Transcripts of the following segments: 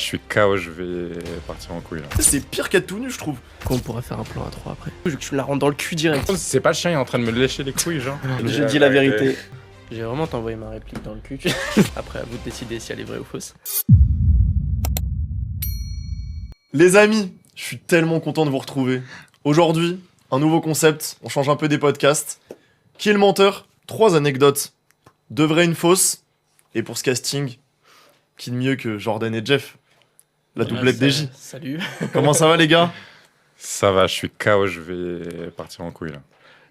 Je suis KO, je vais partir en couille là. C'est pire qu'être tout nu, je trouve. Qu'on pourrait faire un plan à 3 après. Je veux que tu me la rentres dans le cul direct. C'est pas le chien, il est en train de me lécher les couilles, genre. J'ai dit la vérité. J'ai vraiment t'envoyé ma réplique dans le cul. Après, à vous de décider si elle est vraie ou fausse. Les amis, je suis tellement content de vous retrouver. Aujourd'hui, un nouveau concept, on change un peu des podcasts. Qui est le menteur? 3 anecdotes. 2 vraies, une fausse. Et pour ce casting, qui de mieux que Jordan et Jeff? La doublette DJ. Salut. Comment ça va les gars? Ça va, je suis KO, je vais partir en couille là.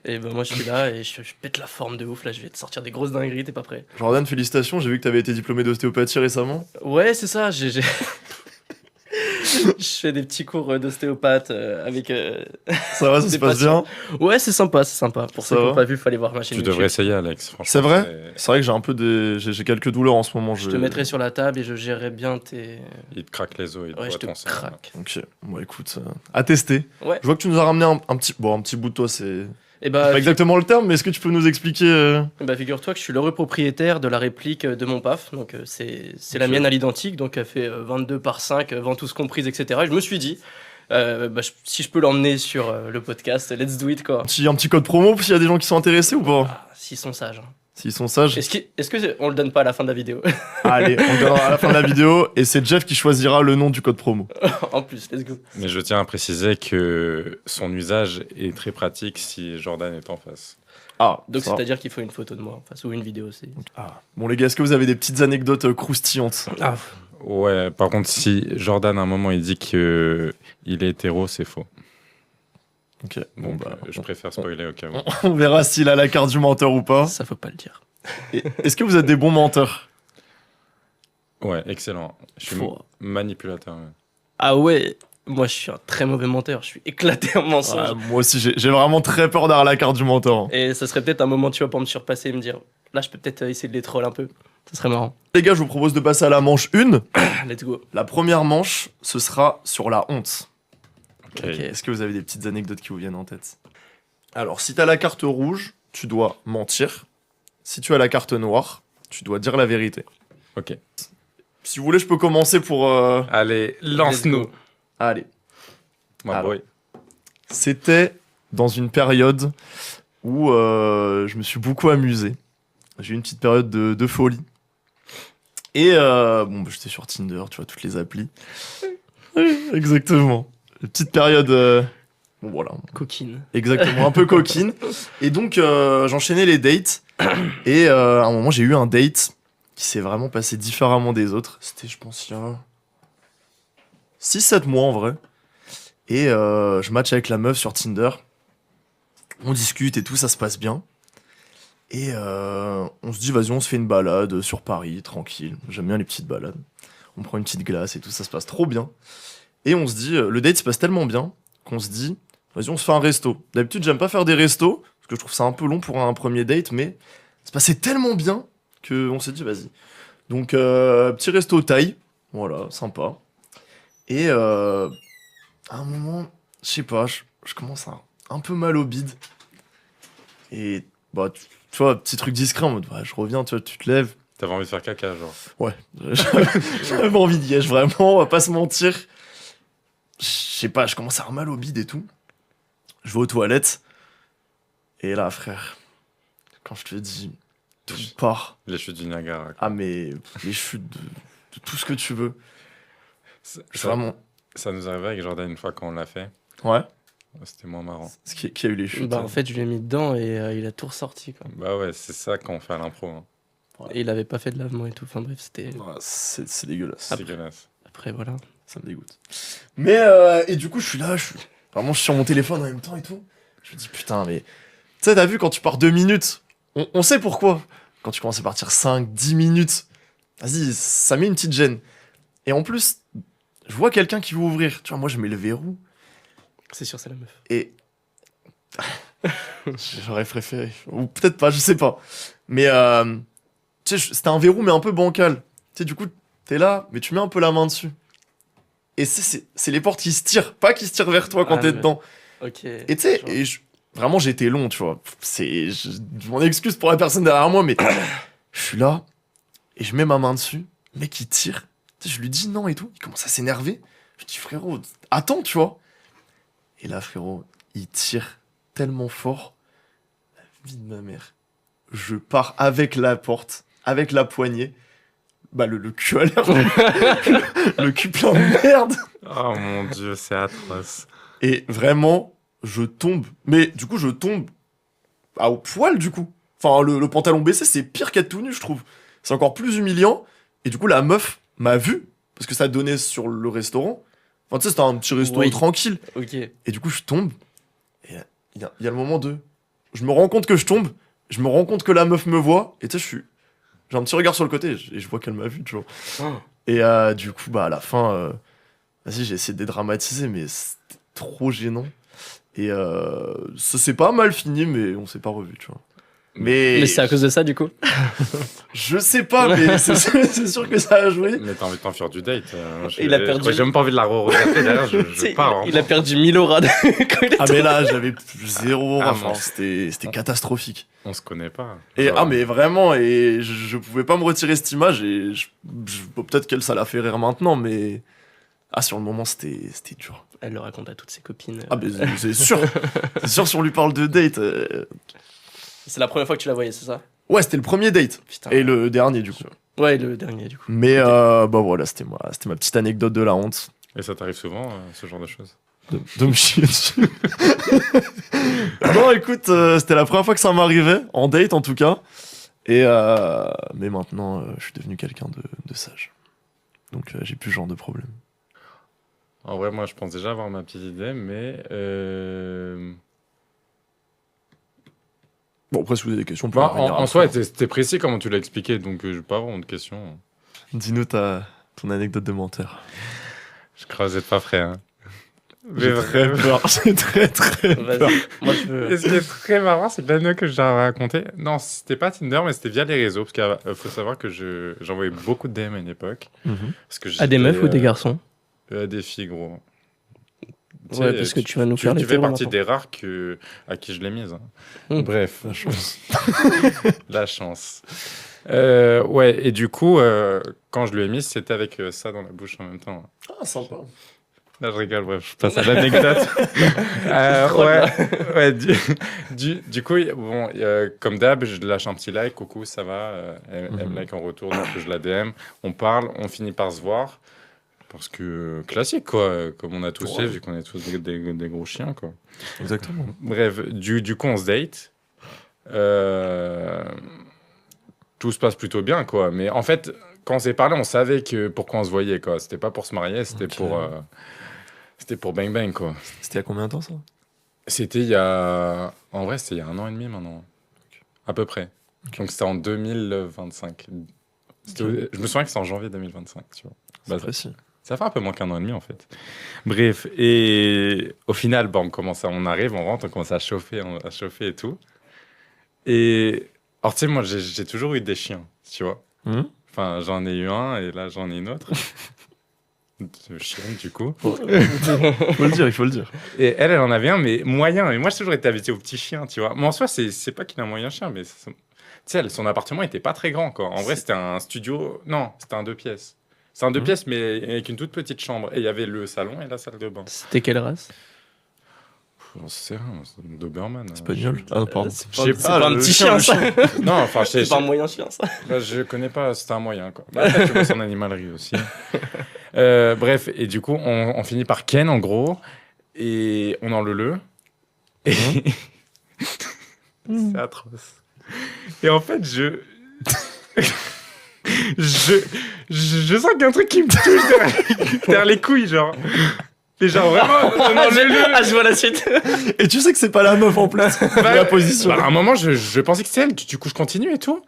Et ben moi je suis là et je pète la forme de ouf là, je vais te sortir des grosses dingueries, t'es pas prêt? Jordan, félicitations, j'ai vu que t'avais été diplômé d'ostéopathie récemment. Ouais c'est ça, j'ai... Je fais des petits cours d'ostéopathe avec... Ça va, ça se des passe patients. bien? Ouais c'est sympa, c'est sympa. Pour Ça ceux qui va n'ont pas vu, fallait voir ma chaîne Tu YouTube. devrais essayer, Alex, franchement. C'est vrai? C'est vrai que j'ai un peu des... J'ai quelques douleurs en ce moment. Je te mettrai sur la table et je gérerai bien tes... Il te craque les os, il te Ouais, je voit te ton sang. craque. Ok, bon écoute, à tester. Ouais. Je vois que tu nous as ramené un petit bout de toi, c'est Et bah, pas exactement le terme, mais est-ce que tu peux nous expliquer bah figure-toi que je suis l'heureux propriétaire de la réplique de mon PAF, donc c'est la Ok. mienne à l'identique, donc elle fait 22 par 5, ventouses comprises, etc. Et je me suis dit, si je peux l'emmener sur le podcast, let's do it quoi. un petit code promo s'il y a des gens qui sont intéressés ou pas? Ah, s'ils sont sages. Hein. S'ils sont sages. Est-ce que on le donne pas à la fin de la vidéo? Allez, on le donnera à la fin de la vidéo et c'est Jeff qui choisira le nom du code promo. En plus, let's go. Mais je tiens à préciser que son usage est très pratique si Jordan est en face. Ah, Donc ça. c'est-à-dire qu'il faut une photo de moi en face ou une vidéo aussi. Ah. Bon les gars, est-ce que vous avez des petites anecdotes croustillantes? Ah, Ouais, par contre, si Jordan à un moment il dit que il est hétéro, c'est faux. Ok, bon Donc, bah, je préfère spoiler au cas où. on verra s'il a la carte du menteur ou pas. ça faut pas le dire. Et est-ce que vous êtes des bons menteurs? Ouais, excellent. Je suis Faut- manipulateur. Ouais. Ah ouais, moi je suis un très mauvais menteur, je suis éclaté en mensonges. Ouais, moi aussi, j'ai vraiment très peur d'avoir la carte du menteur. Hein. Et ça serait peut-être un moment, tu vois, pour me surpasser et me dire, là, je peux peut-être essayer de les troll un peu. Ça serait marrant. Les gars, je vous propose de passer à la manche 1. Let's go. La première manche, ce sera sur la honte. Ok. Ok. Est-ce que vous avez des petites anecdotes qui vous viennent en tête? Alors, si t'as la carte rouge, tu dois mentir. Si tu as la carte noire, tu dois dire la vérité. Ok. Si vous voulez, je peux commencer pour... Allez, lance-nous. Let's go. Allez. My Alors. boy. C'était dans une période où je me suis beaucoup amusé. J'ai eu une petite période de folie. Et bon, bah, j'étais sur Tinder, tu vois, toutes les applis. Oui, exactement. Une petite période... bon, voilà. Coquine. Exactement, un peu coquine. Et donc, j'enchaînais les dates. Et à un moment, j'ai eu un date qui s'est vraiment passé différemment des autres. C'était, je pense, il y a 6-7 mois en vrai. Et je match avec la meuf sur Tinder. On discute et tout, ça se passe bien. Et on se dit, vas-y, on se fait une balade sur Paris, tranquille. J'aime bien les petites balades. On prend une petite glace et tout, ça se passe trop bien. Et on se dit, le date se passe tellement bien qu'on se dit, vas-y, on se fait un resto. D'habitude, j'aime pas faire des restos, parce que je trouve ça un peu long pour un premier date, mais ça se passait tellement bien qu'on s'est dit, vas-y. Donc, petit resto taille, voilà, sympa. Et à un moment, je sais pas, je commence à un peu mal au bide. Et, bah, tu vois, petit truc discret, en mode, ouais, je reviens, tu vois, tu te lèves. T'avais envie de faire caca, genre. Ouais, j'avais envie d'y être, vraiment, on va pas se mentir. Je sais pas, je commence à avoir mal au bide et tout. Je vais aux toilettes. Et là, frère, quand je te dis, tout part. Les chutes du Niagara. quoi. Ah, mais les chutes de tout ce que tu veux. Ça, Vraiment. ça nous arrivait avec Jordan une fois quand on l'a fait. Ouais. C'était moins marrant. Qui a eu les chutes? Bah, en fait, je lui ai mis dedans et il a tout ressorti, quoi. Bah ouais, c'est ça quand on fait à l'impro. Hein. Et il avait pas fait de lavement et tout. Enfin bref, c'était. Ouais, c'est dégueulasse. C'est dégueulasse. Après, voilà. Ça me dégoûte. Mais, et du coup, je suis là, vraiment, je suis sur mon téléphone en même temps et tout. Je me dis, putain, mais. Tu sais, t'as vu, quand tu pars 2 minutes, on sait pourquoi. Quand tu commences à partir 5, 10 minutes, vas-y, ça met une petite gêne. Et en plus, je vois quelqu'un qui veut ouvrir. Tu vois, moi, je mets le verrou. C'est sûr, c'est la meuf. Et. J'aurais préféré. Ou peut-être pas, je sais pas. Mais, tu sais, c'était un verrou, mais un peu bancal. Tu sais, du coup, t'es là, mais tu mets un peu la main dessus. Et c'est les portes qui se tirent, pas qui se tirent vers toi quand Ah, t'es mais- dedans. Ok. Et tu sais, vraiment, j'ai été long, tu vois. Je m'en excuse pour la personne derrière moi, mais je suis là, et je mets ma main dessus. Le mec, il tire, Tu sais, je lui dis non et tout. Il commence à s'énerver. Je dis, frérot, attends, tu vois. Et là, frérot, il tire tellement fort. La vie de ma mère. Je pars avec la porte, avec la poignée. Bah, le cul à l'air. Le cul plein de merde. Oh mon dieu, c'est atroce. Et vraiment, je tombe. Mais du coup, je tombe au poil, du coup. Enfin, le pantalon baissé, c'est pire qu'être tout nu, je trouve. C'est encore plus humiliant. Et du coup, la meuf m'a vu, parce que ça donnait sur le restaurant. Enfin, tu sais, c'était un petit resto Oui. tranquille. Ok. Et du coup, je tombe. Et il y a le moment de... Je me rends compte que je tombe. Je me rends compte que la meuf me voit. Et tu sais, j'ai un petit regard sur le côté. Et je vois qu'elle m'a vu, tu vois. Oh. Et du coup, bah, à la fin... Vas-y, j'ai essayé de dédramatiser, mais c'était trop gênant. Et ça s'est pas mal fini, mais on s'est pas revu, tu vois. Mais c'est à cause de ça, du coup. Je sais pas, mais c'est sûr que ça a joué. Mais t'as envie de t'enfuir du date. Il a perdu. J'ai même pas envie de la re-regarder derrière, je T'sais, pars. Hein. il a perdu 1000 auras quand il est Ah, mais là, j'avais zéro. Ah, Enfin, non. c'était catastrophique. On se connaît pas. Et Genre, mais vraiment, et je pouvais pas me retirer cette image, et peut-être qu'elle, ça la fait rire maintenant, mais. Ah, sur le moment, c'était dur. Elle le raconte à toutes ses copines. Ah, mais c'est sûr. C'est sûr, si on lui parle de date. C'est la première fois que tu la voyais, c'est ça? Ouais, c'était le premier date. Putain. Et le dernier, du coup. Ouais, le dernier, du coup. Mais bah voilà, c'était ma petite anecdote de la honte. Et ça t'arrive souvent, ce genre de choses? De me chier dessus. Non, écoute, c'était la première fois que ça m'arrivait, en date en tout cas. Et mais maintenant, je suis devenu quelqu'un de sage. Donc j'ai plus ce genre de problème. En vrai, moi, je pense déjà avoir ma petite idée, mais... Bon, après, si vous avez des questions, on peut Bah, revenir en après. soi, c'était précis comment tu l'as expliqué, donc j'ai pas vraiment de questions. Dis-nous ton anecdote de menteur. Je crois que vous êtes pas prêts. Hein. J'ai très peur. J'ai très peur. Vas-y, moi je veux. Et ce qui est très marrant, c'est que l'anecdote que j'ai raconté, non, c'était pas Tinder, mais c'était via les réseaux, parce qu'il faut savoir que j'envoyais beaucoup de DM à une époque. Parce que À des j'étais, meufs ou des garçons? À des filles, gros. Tu Ouais, sais, parce que tu vas nous faire les Tu fais filles partie maintenant. des rares à qui je l'ai mise. Hein. Bref. La chance. La chance. Ouais, et du coup, quand je lui ai mis, c'était avec ça dans la bouche en même temps. Ah, sympa. Là, je rigole, bref, je passe à l'anecdote. Ouais, du coup, bon, comme d'hab, je lâche un petit like, coucou, ça va, elle me like en retour, donc je la DM, on parle, on finit par se voir, parce que classique, quoi, comme on a tous fait, vu qu'on est tous des gros chiens, quoi. Exactement. Bref, du coup, on se date. Tout se passe plutôt bien, quoi. Mais en fait, quand on s'est parlé, on savait pourquoi on se voyait, quoi. C'était pas pour se marier, c'était pour bang bang, quoi. C'était il y a combien de temps, ça? C'était il y a... En vrai, c'était il y a 1 an et demi, maintenant. À peu près. Donc, c'était en 2025. Je me souviens que c'est en janvier 2025, tu vois. C'est précis. Ça fait un peu moins qu'1 an et demi, en fait. Bref, et au final, bah, on arrive, on rentre, on commence à chauffer et tout. Et... Alors, tu sais, moi, j'ai toujours eu des chiens, tu vois. Enfin, j'en ai eu un, et là, j'en ai une autre. Chienne, du coup. Faut le dire, il faut le dire. Et elle en avait un, mais moyen. Et moi, j'ai toujours été habitué aux petits chiens, tu vois. Mais en soi, c'est pas qu'il a un moyen chien, mais... Tu sais, son appartement était pas très grand, quoi. En vrai, c'était un studio... Non, c'était un 2 pièces. C'est un 2 pièces, mais avec une toute petite chambre. Et il y avait le salon et la salle de bain. C'était quelle race? J'en sais rien, c'est un Doberman. Espagnol. Ah, pardon. J'ai C'est pas un petit chien, ça. Non, enfin, C'est pas un moyen chien, ça. je connais pas, c'était un moyen, quoi. Bah, après, tu vois son animalerie aussi. Bref, et du coup, on finit par Ken, en gros, et on en le. Et... c'est atroce. Et en fait, je sens qu'il y a un truc qui me touche derrière les couilles, genre. Et genre, vraiment, on en le. Ah, je vois la suite. Et tu sais que c'est pas la meuf en plus. La position. Bah, à un moment, je pensais que c'est elle. Du coup, je continue et tout.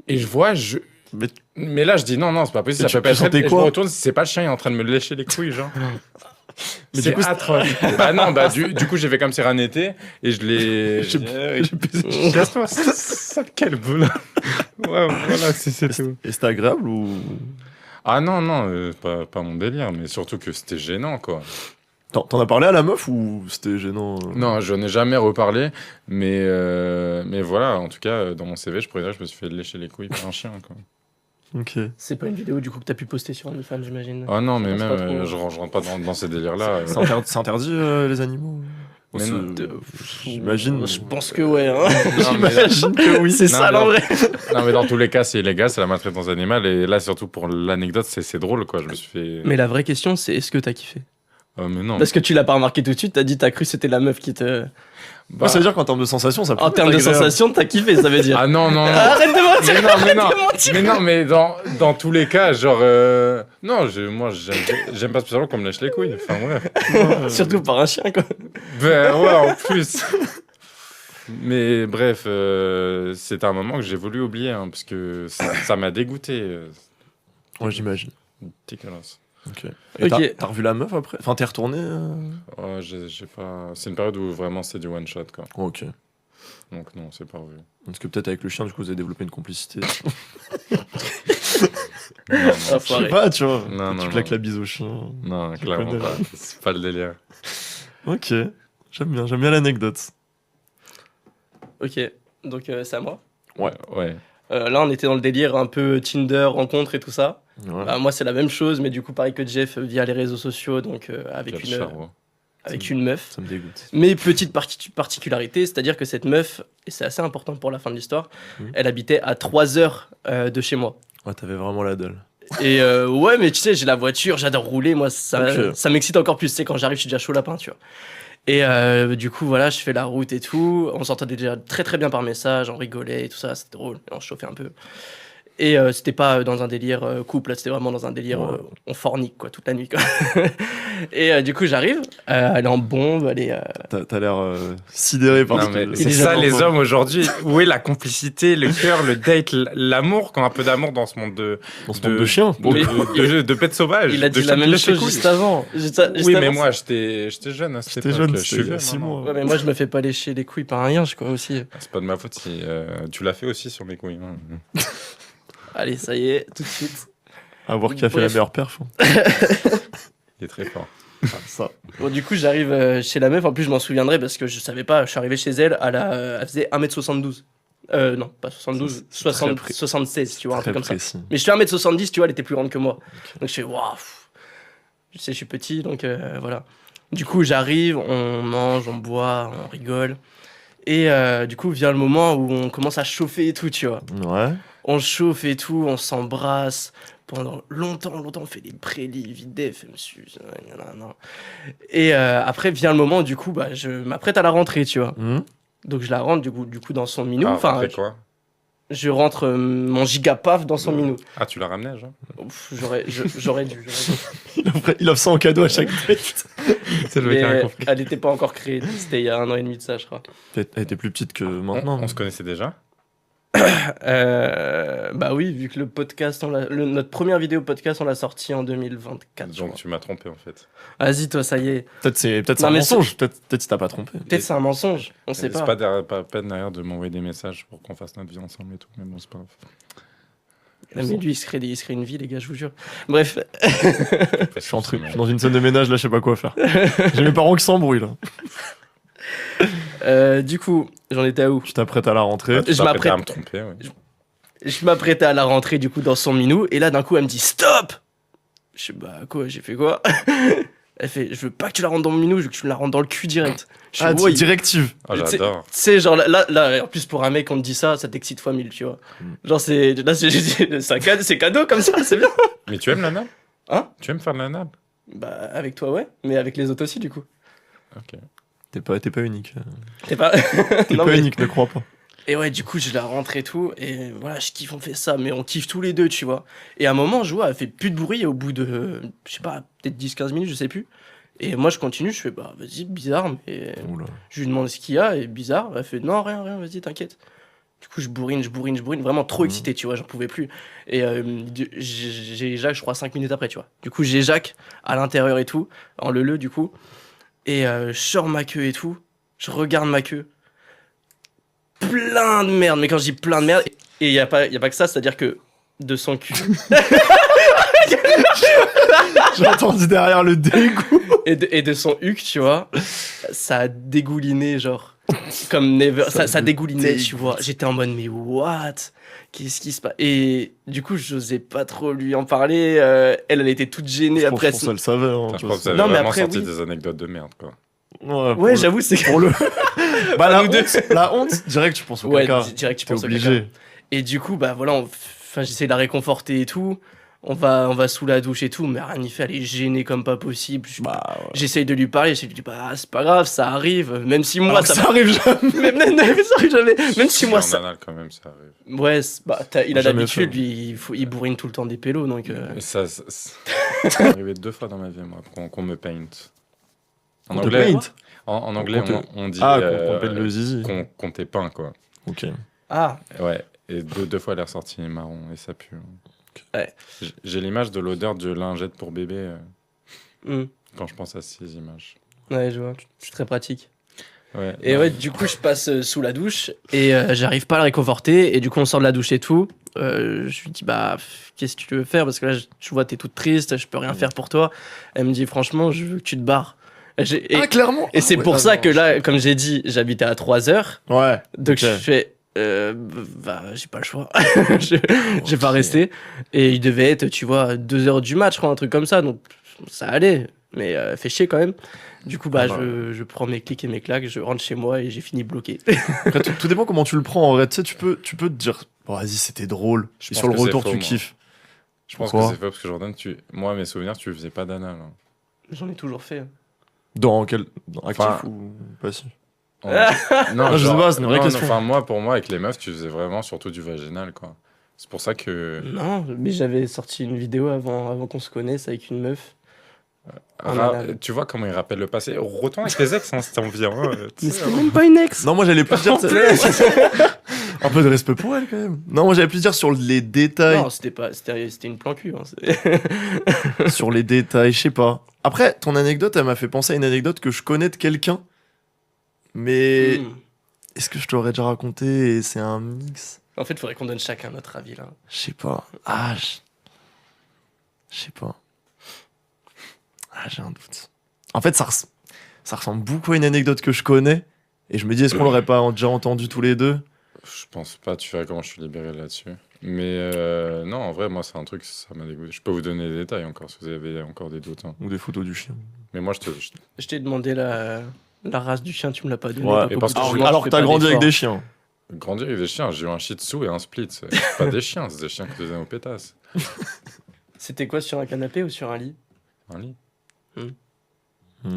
Et je vois, mais là, je dis non, c'est pas possible. Ça peut pas être elle. Et je me retourne, c'est pas le chien, il est en train de me lécher les couilles, genre. Mais c'est atroce. Bah non, bah du coup, j'ai fait comme si rien n'était. Et je l'ai. J'ai baisé. Casse-toi, ça, quel boulot. Ouais, voilà, c'est tout. Et c'était agréable ou. Ah non, pas mon délire, mais surtout que c'était gênant, quoi. T'en as parlé à la meuf ou c'était gênant Non, je n'ai jamais reparlé, mais voilà, en tout cas, dans mon CV, je pourrais dire que je me suis fait lécher les couilles par un chien, quoi. Ok. C'est pas une vidéo du coup que t'as pu poster sur OnlyFans, j'imagine. Ah non, mais Ça même, passe pas trop. je rentre pas dans ces délires-là. C'est interdit, les animaux? Mais C'est- non. J'imagine. Je pense que ouais. Hein. Non, mais- J'imagine que oui. C'est Non, ça, mais en vrai. Non, mais dans tous les cas, c'est illégal, c'est la maltraitance animale. Et là, surtout pour l'anecdote, c'est drôle, quoi. Je me suis fait. Mais la vraie question, c'est est-ce que t'as kiffé? Mais non. Parce que tu l'as pas remarqué tout de suite, t'as cru que c'était la meuf qui te. Bah, Ça veut dire qu'en termes de sensations, ça peut En être termes de agréable. sensation, t'as kiffé, ça veut dire. Ah non, non, non. Arrête de mentir! Mais non, Arrête de mentir. mais non, mais dans tous les cas, genre. Non, moi, j'aime pas spécialement qu'on me lèche les couilles. Enfin, bref. Surtout par un chien, quoi. Ben ouais, en plus. Mais bref, c'était un moment que j'ai voulu oublier, hein, parce que ça m'a dégoûté. Ouais, j'imagine. Dégueulasse. Ok. Et Ok. t'as revu la meuf après? Enfin, t'es retourné? Ouais, j'ai pas. C'est une période où vraiment c'est du one shot, quoi. Ok. Donc non, c'est pas revu. Parce que peut-être avec le chien, du coup, vous avez développé une complicité. Non, Ah, Je foiré. sais pas, tu vois. Non, Tu non, claques non. la bise au chien. non, Je clairement connais. pas. C'est pas le délire. Ok. J'aime bien l'anecdote. Ok, donc c'est à moi. Ouais. Là, on était dans le délire un peu Tinder, rencontre et tout ça. Ouais. Bah, moi, c'est la même chose, mais du coup, pareil que Jeff, via les réseaux sociaux, donc avec Quel une, charreau. avec une meuf. Ça me dégoûte. Mais petite particularité, c'est-à-dire que cette meuf, et c'est assez important pour la fin de l'histoire, elle habitait à 3 heures de chez moi. Ouais, t'avais vraiment la dalle. Et ouais, mais tu sais, j'ai la voiture, j'adore rouler, moi, Ok. ça m'excite encore plus. Tu sais, quand j'arrive, je suis déjà chaud lapin, tu vois. Et du coup, voilà, je fais la route et tout. On s'entendait déjà très très bien par message, on rigolait et tout ça, c'était drôle, et on se chauffait un peu. Et c'était pas dans un délire couple, là, c'était vraiment dans un délire Ouais. on fornique, quoi, toute la nuit, quoi. Et du coup, j'arrive, elle est en bombe, elle est. T'as l'air sidéré par Non, ce mais que- c'est déjà ça pour les toi. hommes aujourd'hui. Où est la complicité, le cœur, le date, l'amour, quand un peu d'amour dans ce monde dans ce monde de chiens. Mais- de pets sauvages. Il a de dit la chiens qui même lèchent les chose couilles. juste avant. Oui, mais moi j'étais jeune à cette J'étais époque. jeune, Je suis c'était il y a vieux 6 maintenant. mois. Ouais, mais moi, je me fais pas lécher les couilles par un yinche, quoi, aussi. C'est pas de ma faute si tu l'as fait aussi sur mes couilles. hein. Allez, ça y est, tout de suite. À voir qui a fait la Bref. meilleure perf. Il est très fort. Ça. Bon, du coup, j'arrive chez la meuf. En plus, je m'en souviendrai parce que je savais pas. Je suis arrivé chez elle. Elle faisait 1m72. Non, pas 72, C'est très 60, pré- 76, tu vois, un Très truc comme ça. précis. Mais je suis 1m70, tu vois, elle était plus grande que moi. Donc je fais, waouh. Je sais, je suis petit, donc voilà. Du coup, j'arrive, on mange, on boit, on rigole. Et du coup, vient le moment où on commence à chauffer et tout, tu vois. Ouais. On chauffe et tout, on s'embrasse. Pendant longtemps, on fait des prélis, vite def, me suce, non. Et après vient le moment où du coup, bah, je m'apprête à la rentrée, tu vois. Donc je la rentre du coup dans son minou. Ah, Enfin, après quoi je rentre mon gigapaf dans son minou. Ah, tu l'as ramené, genre Ouf, j'aurais dû. Il offre ça en cadeau à chaque date. C'est le Mais elle n'était pas encore créée. C'était il y a 1 an et demi de ça, je crois. Elle était plus petite que maintenant. On se connaissait déjà Bah oui, vu que le podcast, notre première vidéo podcast, on l'a sorti en 2024. je Donc crois. tu m'as trompé en fait. Vas-y, toi, ça y est. Peut-être c'est Non, un mais mensonge. Peut-être tu t'as pas trompé. Peut-être c'est un mensonge. On sait C'est pas. pas peine derrière de m'envoyer des messages pour qu'on fasse notre vie ensemble et tout. Mais bon, c'est pas grave. Mais lui, il se crée une vie, les gars, je vous jure. Bref, Je suis dans une scène de ménage, là, je sais pas quoi faire. J'ai mes parents qui s'embrouillent, là. du coup, j'en étais à où? Tu t'apprêtes à la rentrée. Tu Je t'apprêtais m'apprête- à me tromper, oui. Je m'apprêtais à la rentrée, du coup, dans son minou. Et là, d'un coup, elle me dit stop. Je sais bah quoi, j'ai fait quoi? Elle fait, je veux pas que tu la rentres dans mon minou, je veux que tu me la rentres dans le cul direct. Je fais, Ah, ouais, directive. Ah, Tu sais- j'adore. Tu sais, genre là, en plus pour un mec, on te dit ça t'excite fois 1000, tu vois. Genre, c'est cadeau comme ça, c'est bien. Mais tu aimes la nappe Hein? Tu aimes faire de la nappe Bah, avec toi, ouais, mais avec les autres aussi, du coup. Ok. T'es pas unique. T'es pas. T'es Non, pas mais- unique, ne crois pas. Et ouais, du coup, je la rentre et tout, et voilà, je kiffe, on fait ça, mais on kiffe tous les deux, tu vois. Et à un moment, je vois, elle fait plus de bruit, et au bout de, je sais pas, peut-être 10-15 minutes, je sais plus. Et moi, je continue, je fais, bah, vas-y, bizarre, mais. Oula. Je lui demande ce qu'il y a, et bizarre, elle fait, non, rien, vas-y, t'inquiète. Du coup, je bourrine, vraiment trop excité, tu vois, j'en pouvais plus. Et j'éjac, je crois, 5 minutes après, tu vois. Du coup, j'éjac à l'intérieur et tout, en le du coup. Et je sors ma queue et tout, je regarde ma queue. Plein de merde, mais quand je dis plein de merde, et il y a pas que ça, c'est-à-dire que de son cul J'ai entendu derrière le dégoût. et de son huc, tu vois, ça a dégouliné, genre, Comme never. Ça dégoulinait, tu vois. J'étais en mode, mais what? Qu'est-ce qui se passe? Et du coup, j'osais pas trop lui en parler. Elle était toute gênée après. Je pense qu'elle savait. Hein, je pense que vous Non, mais vraiment après, sorti oui. des anecdotes de merde, quoi. Ouais, j'avoue, c'est pour le. Bah, nous la honte, direct, tu penses au Ouais, caca. direct, tu T'es penses au obligé. caca. Et du coup, bah voilà, j'essaie de la réconforter et tout. On va sous la douche et tout, mais rien n'y fait, elle est gênée comme pas possible. Bah, ouais. J'essaye de lui parler, je lui dis, bah c'est pas grave, ça arrive. Même si moi, Alors que ça arrive jamais. ça arrive jamais. Même si moi, En ça. anal, quand même, ça arrive. Ouais, il a Jamais l'habitude, fait. lui, il bourrine tout le temps des pélos, donc. Et ça c'est arrivé 2 fois dans ma vie, moi, qu'on me paint. En On te anglais, paint. en anglais on dit Ah, qu'on peigne le zizi. qu'on t'ait peint, quoi. Ok. Ah, Ouais, et deux fois elle est ressortie marron et ça pue. Ouais. J'ai l'image de l'odeur de lingette pour bébé hmm. quand je pense à ces images. Ouais, je vois, c'est très pratique. Ouais, Et non. ouais, du coup, je passe sous la douche et j'arrive pas à la réconforter. Et du coup, on sort de la douche et tout. Je lui dis, bah, qu'est-ce que tu veux faire? Parce que là, tu vois, t'es toute triste, je peux rien faire pour toi. Elle me dit, franchement, je veux que tu te barres. Et Clairement. et c'est Ouais, pour ah, ça non, que là, comme j'ai dit, j'habitais à 3 heures. Ouais. Donc Ok. je fais, bah, j'ai pas le choix. J'ai pas resté. Et il devait être, tu vois, 2 heures du match, je crois, un truc comme ça. Donc ça allait. Mais fait chier quand même. Du coup, bah, Ah bah. je prends mes clics et mes claques, je rentre chez moi et j'ai fini bloqué. Après, tout dépend comment tu le prends. En vrai, tu sais, tu peux te dire, bon, vas-y, c'était drôle. Je Et pense sur le que c'est retour, faux, tu moi. kiffes. Je pense Pourquoi que c'est faux parce que Jordan, moi, mes souvenirs, tu faisais pas d'anal. Hein. J'en ai toujours fait. Dans quel. Dans actif Enfin, ou passif? Non, Non, je sais pas, c'est une vraie non, question. Enfin, pour moi, avec les meufs, tu faisais vraiment surtout du vaginal, quoi. C'est pour ça que. Non, mais j'avais sorti une vidéo avant qu'on se connaisse avec une meuf. En anal. Tu vois comment il rappelle le passé. Retourne avec tes ex, hein, si t'as envie. Hein, tu Mais sais, c'était même pas une ex. Non, moi j'allais plus dire. Un peu de respect pour elle quand même. Non, moi j'allais plus dire sur les détails. Non, c'était une plan cul. Hein. Sur les détails, je sais pas. Après, ton anecdote, elle m'a fait penser à une anecdote que je connais de quelqu'un. Mais Hmm. est-ce que je te l'aurais déjà raconté et c'est un mix? En fait, il faudrait qu'on donne chacun notre avis là. Je sais pas. Ah, je sais pas. Ah, j'ai un doute. En fait, ça ressemble beaucoup à une anecdote que je connais. Et je me dis, est-ce qu'on l'aurait pas déjà entendu tous les deux? Je pense pas, tu verras comment je suis libéré là-dessus. Mais non, en vrai, moi, c'est un truc, ça m'a dégoûté. Je peux vous donner des détails encore si vous avez encore des doutes. Hein. Ou des photos du chien. Mais moi, Je t'ai demandé la race du chien, tu me l'as pas donné. Ouais, donc et au parce bout que d'un je- moment, Alors fais que t'as pas grandi avec d'effort. des chiens. grandi avec des chiens, j'ai eu un shih tzu et un split. C'est pas des chiens, c'est des chiens que tu faisais aux pétasses. C'était quoi, sur un canapé ou sur un lit? Un lit.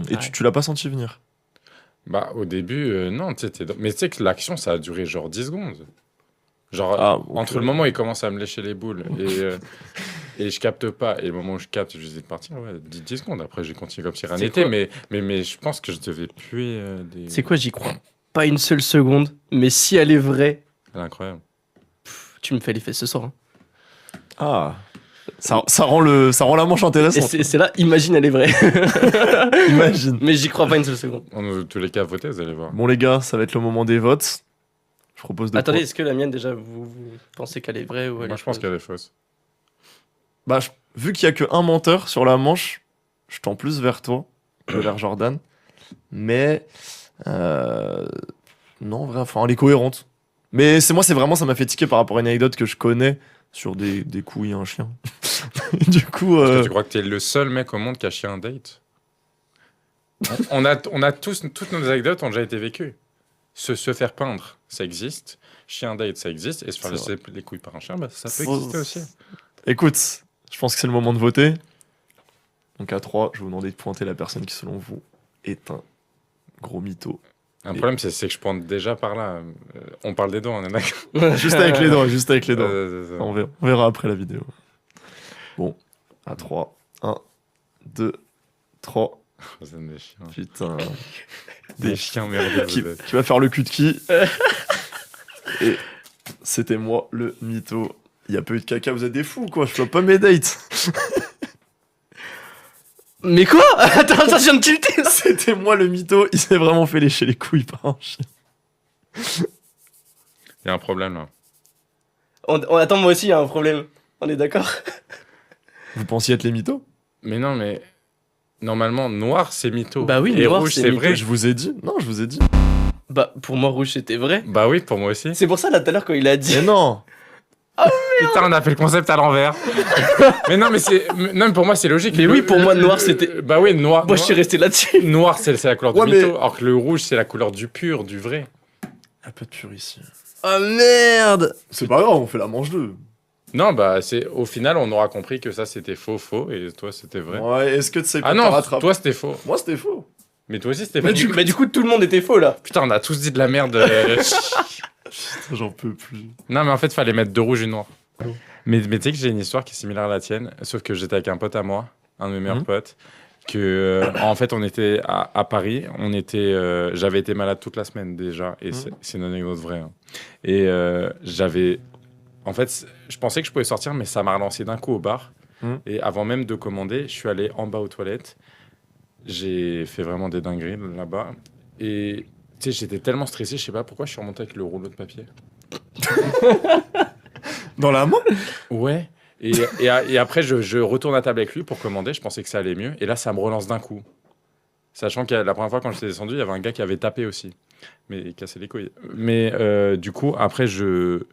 Et tu l'as pas senti venir? Bah, au début, non, tu sais, mais tu sais que l'action, ça a duré genre 10 secondes. Genre, Ah, ok. entre le moment où il commence à me lécher les boules et je capte pas, et le moment où je capte, je lui dis de partir, ouais, 10 secondes. Après, j'ai continué comme si rien C'est n'était, quoi mais je pense que je devais puer des. C'est quoi, j'y crois pas une seule seconde, mais si elle est vraie, C'est incroyable. tu me fais l'effet ce soir. Hein. Ah. Ça rend la manche Et intéressante. c'est là, imagine, elle est vraie. Imagine. Mais j'y crois pas une seule seconde. En tous les cas, votez, vous allez voir. Bon les gars, ça va être le moment des votes. Je propose de... Attendez, est-ce que la mienne, déjà, vous pensez qu'elle est vraie ou elle Moi, est je pense fausse qu'elle est fausse. Bah, vu qu'il y a que un menteur sur la manche, je tends plus vers toi que vers Jordan. Mais... non, en vrai, enfin, elle est cohérente. Mais c'est vraiment, ça m'a fait tiquer par rapport à une anecdote que je connais sur des couilles et un chien. Du coup... Est-ce que tu crois que t'es le seul mec au monde qui a chié un date? on a tous, toutes nos anecdotes ont déjà été vécues. Se faire peindre, ça existe. Chier un date, ça existe. Et se faire C'est laisser les couilles par un chien, bah, ça peut Faut- exister aussi. Écoute, je pense que c'est le moment de voter. Donc à 3, je vais vous demander de pointer la personne qui, selon vous, est un gros mytho. Un problème, c'est que je pointe déjà par là. On parle des doigts, on est d'accord. Juste avec les doigts, juste avec les doigts. C'est ça. On verra après la vidéo. Bon, à 3. 1, 2, 3. Vous êtes des chiens. Putain. Des chiens merdeux. Qui vous êtes. va faire le cul de qui? Et c'était moi, le mytho. Il y a pas eu de caca, vous êtes des fous, quoi. Je fais pas mes dates. Mais quoi? Attends, ça vient de tilter là. C'était moi, le mytho. Il s'est vraiment fait lécher les couilles par un chien. Il y a un problème là. Attends, moi aussi, il y a un problème. On est d'accord? Vous pensiez être les mythos? Mais non, mais normalement, noir, c'est mytho. Bah oui, et noir, rouge, c'est c'est mytho. vrai. Je vous ai dit. Non, je vous ai dit. Bah, pour moi, rouge, c'était vrai. Bah oui, pour moi aussi. C'est pour ça, là, tout à l'heure, quand il a dit... Mais non. Putain, on a fait le concept à l'envers. Mais non, mais pour moi, c'est logique. Mais oui, pour moi, noir, c'était... Bah oui, noir. Moi, je suis resté là-dessus. Noir, c'est la couleur Ouais, du mais- mytho, alors que le rouge, c'est la couleur du pur, du vrai. Un peu de pur ici. Oh, merde. C'est pas grave, on fait la manche 2. Non, bah, au final, on aura compris que ça, c'était faux, et toi, c'était vrai. Ouais, est-ce que tu sais Ah pas non, rattraper? toi, c'était faux. Moi, c'était faux. Mais toi aussi, c'était Mais faux. du coup, tout le monde était faux, là. Putain, on a tous dit de la merde. J'en peux plus. Non, mais en fait, fallait mettre 2 rouges et noir. Mais tu sais que j'ai une histoire qui est similaire à la tienne, sauf que j'étais avec un pote à moi, un de mes meilleurs potes, en fait, on était à Paris, j'avais été malade toute la semaine déjà, et c'est une anecdote vraie. Hein. Et en fait, je pensais que je pouvais sortir, mais ça m'a relancé d'un coup au bar. Et avant même de commander, je suis allé en bas aux toilettes. J'ai fait vraiment des dingueries là-bas. Et tu sais, j'étais tellement stressé, je sais pas pourquoi je suis remonté avec le rouleau de papier. Dans la main? Ouais. Et après, je retourne à table avec lui pour commander. Je pensais que ça allait mieux. Et là, ça me relance d'un coup. Sachant que la première fois, quand j'étais descendu, il y avait un gars qui avait tapé aussi. Mais il cassait les couilles. Mais du coup, après, je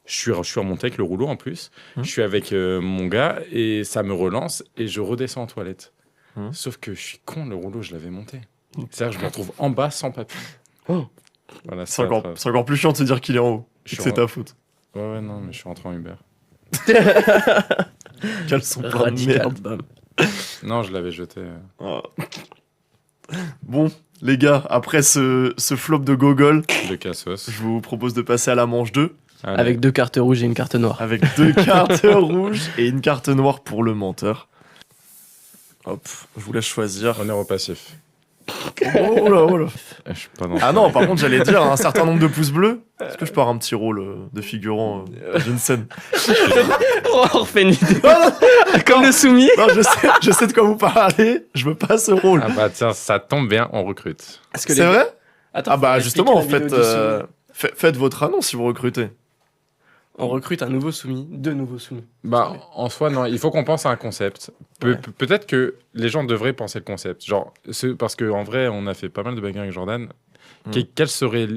suis remonté avec le rouleau en plus. Je suis avec mon gars et ça me relance et je redescends en toilette. Sauf que je suis con, le rouleau, je l'avais monté. C'est-à-dire que je me retrouve en bas sans papier. Voilà, C'est encore plus chiant de se dire qu'il est en haut. Et que c'est ta faute. Ouais, non, mais je suis rentré en Uber. Quels sont plein de Radical, merde. bam. Non, je l'avais jeté. Oh. Bon, les gars, après ce flop de gogol, De cassos. je vous propose de passer à la manche 2. Allez. Avec 2 cartes rouges et une carte noire. Avec 2 cartes rouges et une carte noire pour le menteur. Hop, je vous laisse choisir. Honneur au passif. Oh là, oh là. Je suis pas dans Ah non, par contre, j'allais dire un certain nombre de pouces bleus. Est-ce que je peux avoir un petit rôle de figurant d'une scène? Oh, on refait une idée. Non, Comme le soumis. non, je sais de quoi vous parlez. Je veux pas ce rôle. Ah bah tiens, ça tombe bien, on recrute. Est-ce que C'est vrai? Attends, Ah bah faut justement, expliquer la vidéo du soumis. faites votre annonce si vous recrutez. On recrute un nouveau soumis, 2 nouveaux soumis. Bah en soi, non, il faut qu'on pense à un concept. Peut-être que les gens devraient penser le concept. Genre, parce qu'en vrai, on a fait pas mal de bagarres avec Jordan. Quel serait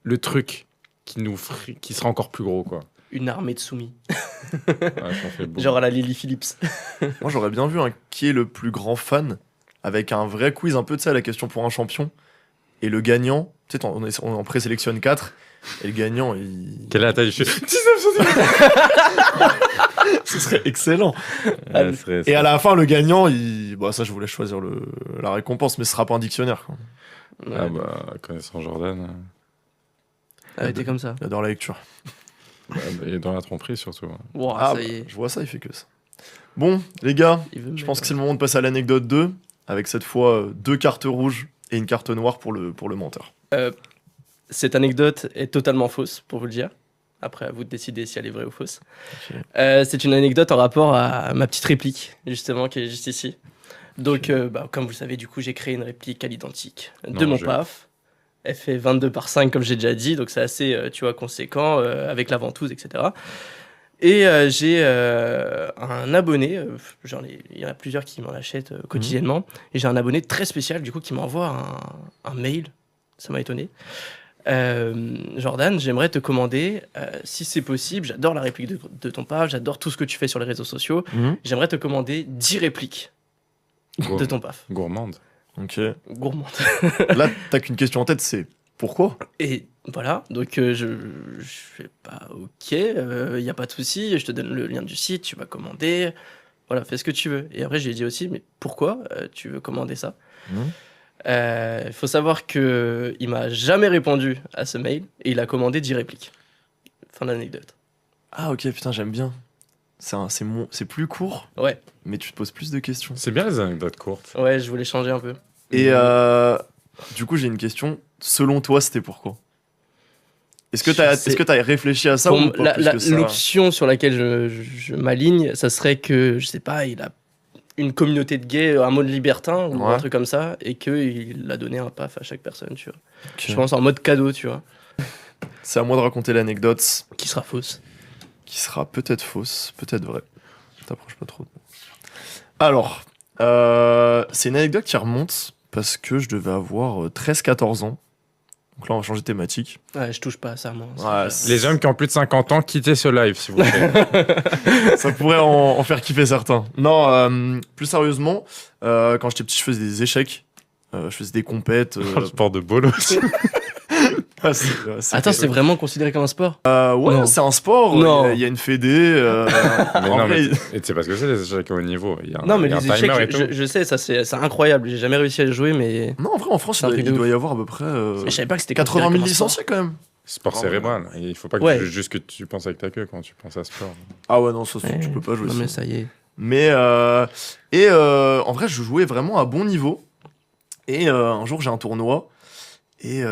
le truc qui sera encore plus gros, quoi? Une armée de soumis. Ouais, j'en fais beaucoup. Genre à la Lily Phillips. Moi, j'aurais bien vu qui est le plus grand fan avec un vrai quiz, un peu de ça, la question pour un champion. Et le gagnant, tu sais, on en présélectionne 4. Et le gagnant, il. Quelle est la taille du cheveu? 19 Ce serait excellent. Ouais, Et à la fin, le gagnant, Bon, ça, je vous laisse choisir la récompense, mais ce sera pas un dictionnaire, quoi. Ah bah, connaissant Jordan. Elle était comme ça. Il adore la lecture. Et dans la tromperie, surtout. Wow, Ah, ça bah, y est. je vois ça, il fait que ça. Bon, les gars, Il veut me je pense mettre- que c'est le moment de passer à l'anecdote 2, avec cette fois 2 cartes rouges et une carte noire pour le menteur. Cette anecdote est totalement fausse, pour vous le dire. Après, à vous de décider si elle est vraie ou fausse. Ok. C'est une anecdote en rapport à ma petite réplique, justement, qui est juste ici. Donc, comme vous le savez, du coup, j'ai créé une réplique à l'identique de Non, mon je- PAF. Elle fait 22 par 5, comme j'ai déjà dit, donc c'est assez, tu vois, conséquent, avec la ventouse, etc. Et j'ai un abonné, il y en a plusieurs qui m'en achètent quotidiennement, et j'ai un abonné très spécial, du coup, qui m'envoie un mail, ça m'a étonné. Jordan, j'aimerais te commander, si c'est possible, j'adore la réplique de ton PAF, j'adore tout ce que tu fais sur les réseaux sociaux, j'aimerais te commander 10 répliques de ton PAF. Gourmande. Ok. Gourmande. Là, t'as qu'une question en tête, c'est pourquoi? Et voilà, donc je fais pas ok, il n'y a pas de souci, je te donne le lien du site, tu vas commander, voilà, fais ce que tu veux. Et après, je lui ai dit aussi, mais pourquoi tu veux commander ça? Il faut savoir qu'il m'a jamais répondu à ce mail et il a commandé 10 répliques. Fin d'anecdote. Ah ok, putain, j'aime bien. C'est plus court, Ouais, mais tu te poses plus de questions. C'est bien les anecdotes courtes. ouais, je voulais changer un peu. Et du coup, j'ai une question. Selon toi, c'était pourquoi? Est-ce que t'as réfléchi à ça Bon, ou pas plus que ça? l'option sur laquelle je m'aligne, ça serait que, je sais pas, il a une communauté de gays, un mode libertin ou Ouais. un truc comme ça, et qu'il a donné un paf à chaque personne, tu vois. Ok. Je pense en mode cadeau, tu vois, C'est à moi de raconter l'anecdote qui sera fausse. qui sera peut-être fausse, peut-être vraie. T'approches pas trop. Alors, c'est une anecdote qui remonte parce que je devais avoir 13-14 ans. Donc là, on va changer de thématique. Ouais, je touche pas à ça, moi. Ouais, Les hommes qui ont plus de 50 ans, quittez ce live, s'il vous plaît. Ça pourrait en faire kiffer certains. Non, plus sérieusement, quand j'étais petit, je faisais des échecs. Je faisais des compètes. Le sport de bolos. Attends, c'est vraiment considéré comme un sport? Ouais, Non. c'est un sport. Non. Il y a une fédé. Mais en non, vrai, et tu sais pas ce que c'est, les échecs au haut niveau. Il y a un, Non, mais il y a un les timer et échecs, tout. je sais, ça c'est incroyable. J'ai jamais réussi à le jouer, mais. Non, en vrai, en France, C'est un truc il de doit ouf. y avoir à peu près Mais je savais pas que c'était 80 000 considéré comme un licenciés quand même. Sport cérébral. Et il faut pas que Ouais. tu juges juste que tu penses avec ta queue quand tu penses à sport. Ah ouais, non, ça, sport. tu peux pas jouer Non, ça. mais ça y est. Mais en vrai, je jouais vraiment à bon niveau. Et un jour, j'ai un tournoi. Et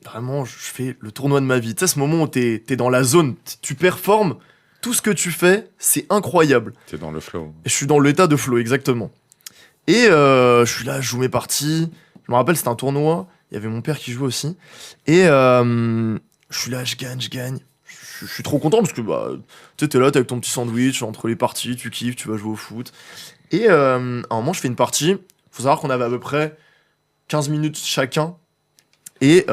vraiment, je fais le tournoi de ma vie. Tu sais, ce moment où t'es dans la zone, tu performes. Tout ce que tu fais, c'est incroyable. T'es dans le flow. Et je suis dans l'état de flow, exactement. Et je suis là, je joue mes parties. Je me rappelle, c'était un tournoi. Il y avait mon père qui jouait aussi. Et je suis là, je gagne. Je suis trop content parce que bah, tu sais, t'es là, t'es avec ton petit sandwich entre les parties, tu kiffes, tu vas jouer au foot. Et à un moment, je fais une partie. Faut savoir qu'on avait à peu près 15 minutes chacun. Et